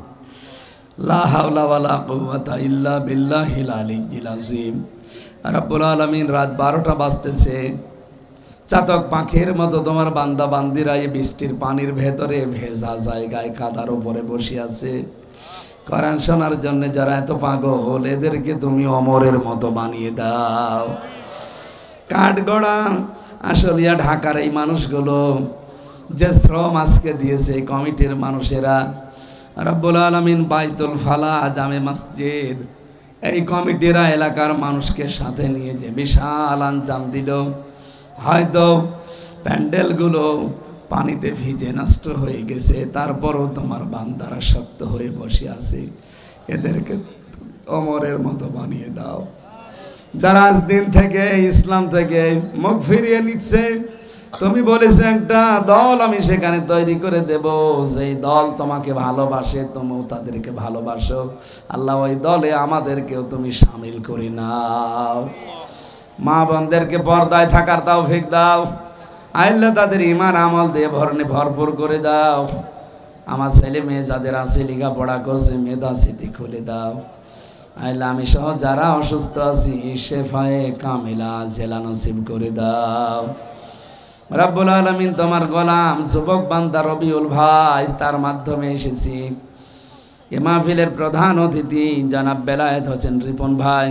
লা হাওলা ওয়ালা কুওয়াতা ইল্লা বিল্লাহিল আলিয়্যিল আযীম। রব্বুল আলামিন, রাত 12টা বাজতেছে। চাতক পাখির মতো তোমার বান্দা বান্দিরা এই বৃষ্টির পানির ভেতরে ভেজা জায়গায় কাদার উপরে বসে আছে। কোরআন শোনার জন্য যারা এত পাগল, এদেরকে তুমি অমরের মতো বানিয়ে দাও। কাঠগড়া আশুলিয়া ঢাকার এই মানুষগুলো যে শ্রম আজকে দিয়েছে কমিটির মানুষেরা, রব্বুল আলামিন বাইতুল ফালা জামে মসজিদ, এই কমিটিরা এলাকার মানুষকে সাথে নিয়ে যে বিশাল আঞ্জাম দিল, হয়তো প্যান্ডেলগুলো পানিতে ভিজে নষ্ট হয়ে গেছে, তারপরও তোমার বান্দারা শক্ত হয়ে বসে আছে। এদেরকে অমরের মতো বানিয়ে দাও। যারা আজ দিন থেকে ইসলাম থেকে মুখ ফিরিয়ে নিচ্ছে, তুমি বলেছো একটা দল আমি সেখানে তৈরি করে দেব, যেই দল তোমাকে ভালোবাসে, তুমিও তাদেরকে ভালোবাসো। আল্লাহ ওই দলে আমাদেরকেও তুমি শামিল করে নাও। মা বোনদেরকে পর্দায় থাকার তৌফিক দাও। আল্লাহ তাদের ঈমান আমল দিয়ে ভরপুর করে দাও। আমার ছেলে মেয়ে যাদের আছে লেখাপড়া করছে, মেধা স্মৃতি খুলে দাও। আল্লাহ আমি সহ যারা অসুস্থ আছি শেফায়ে কামিলা জেলা নসিব করে দাও। রব্বুল আলামিন, তোমার গোলাম যুবক বান্দা রবিউল ভাই, তার মাধ্যমে এসেছি। এ মাহফিলের প্রধান অতিথি জনাব বেলায়েত হোসেন রিপন ভাই,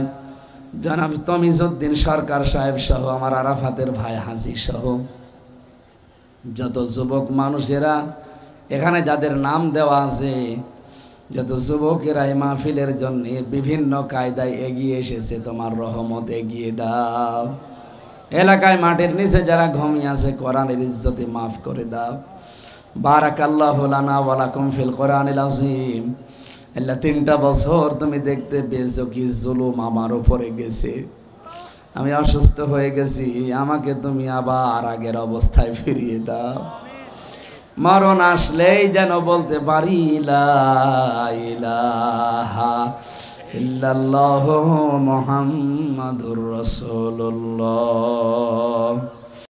জনাব তমিজউদ্দিন সরকার সাহেব সহ আমার আরাফাতের ভাই হাজি সহ যত যুবক মানুষেরা এখানে যাদের নাম দেওয়া আছে, যত যুবকেরা এই মাহফিলের জন্য বিভিন্ন কায়দায় এগিয়ে এসেছে, তোমার রহমত এগিয়ে দাও। এলাকায় মাটির নিচে যারা ঘুমিয়ে আছে, কোরআনের ইজ্জতে মাফ করে দাও। বারাকাল্লাহু লানা ওয়া লাকুম ফিল কোরআনিল আযীম। আল্লাহ 3টা বছর তুমি দেখতে পেয়েছো কি জুলুম আমার উপরে গেছে। আমি অসুস্থ হয়ে গেছি, আমাকে তুমি আবার আগের অবস্থায় ফিরিয়ে দাও। মরণ আসলেই যেন বলতে পারি লা ইলাহা ইল্লাল্লাহু মুহাম্মাদুর রাসূলুল্লাহ।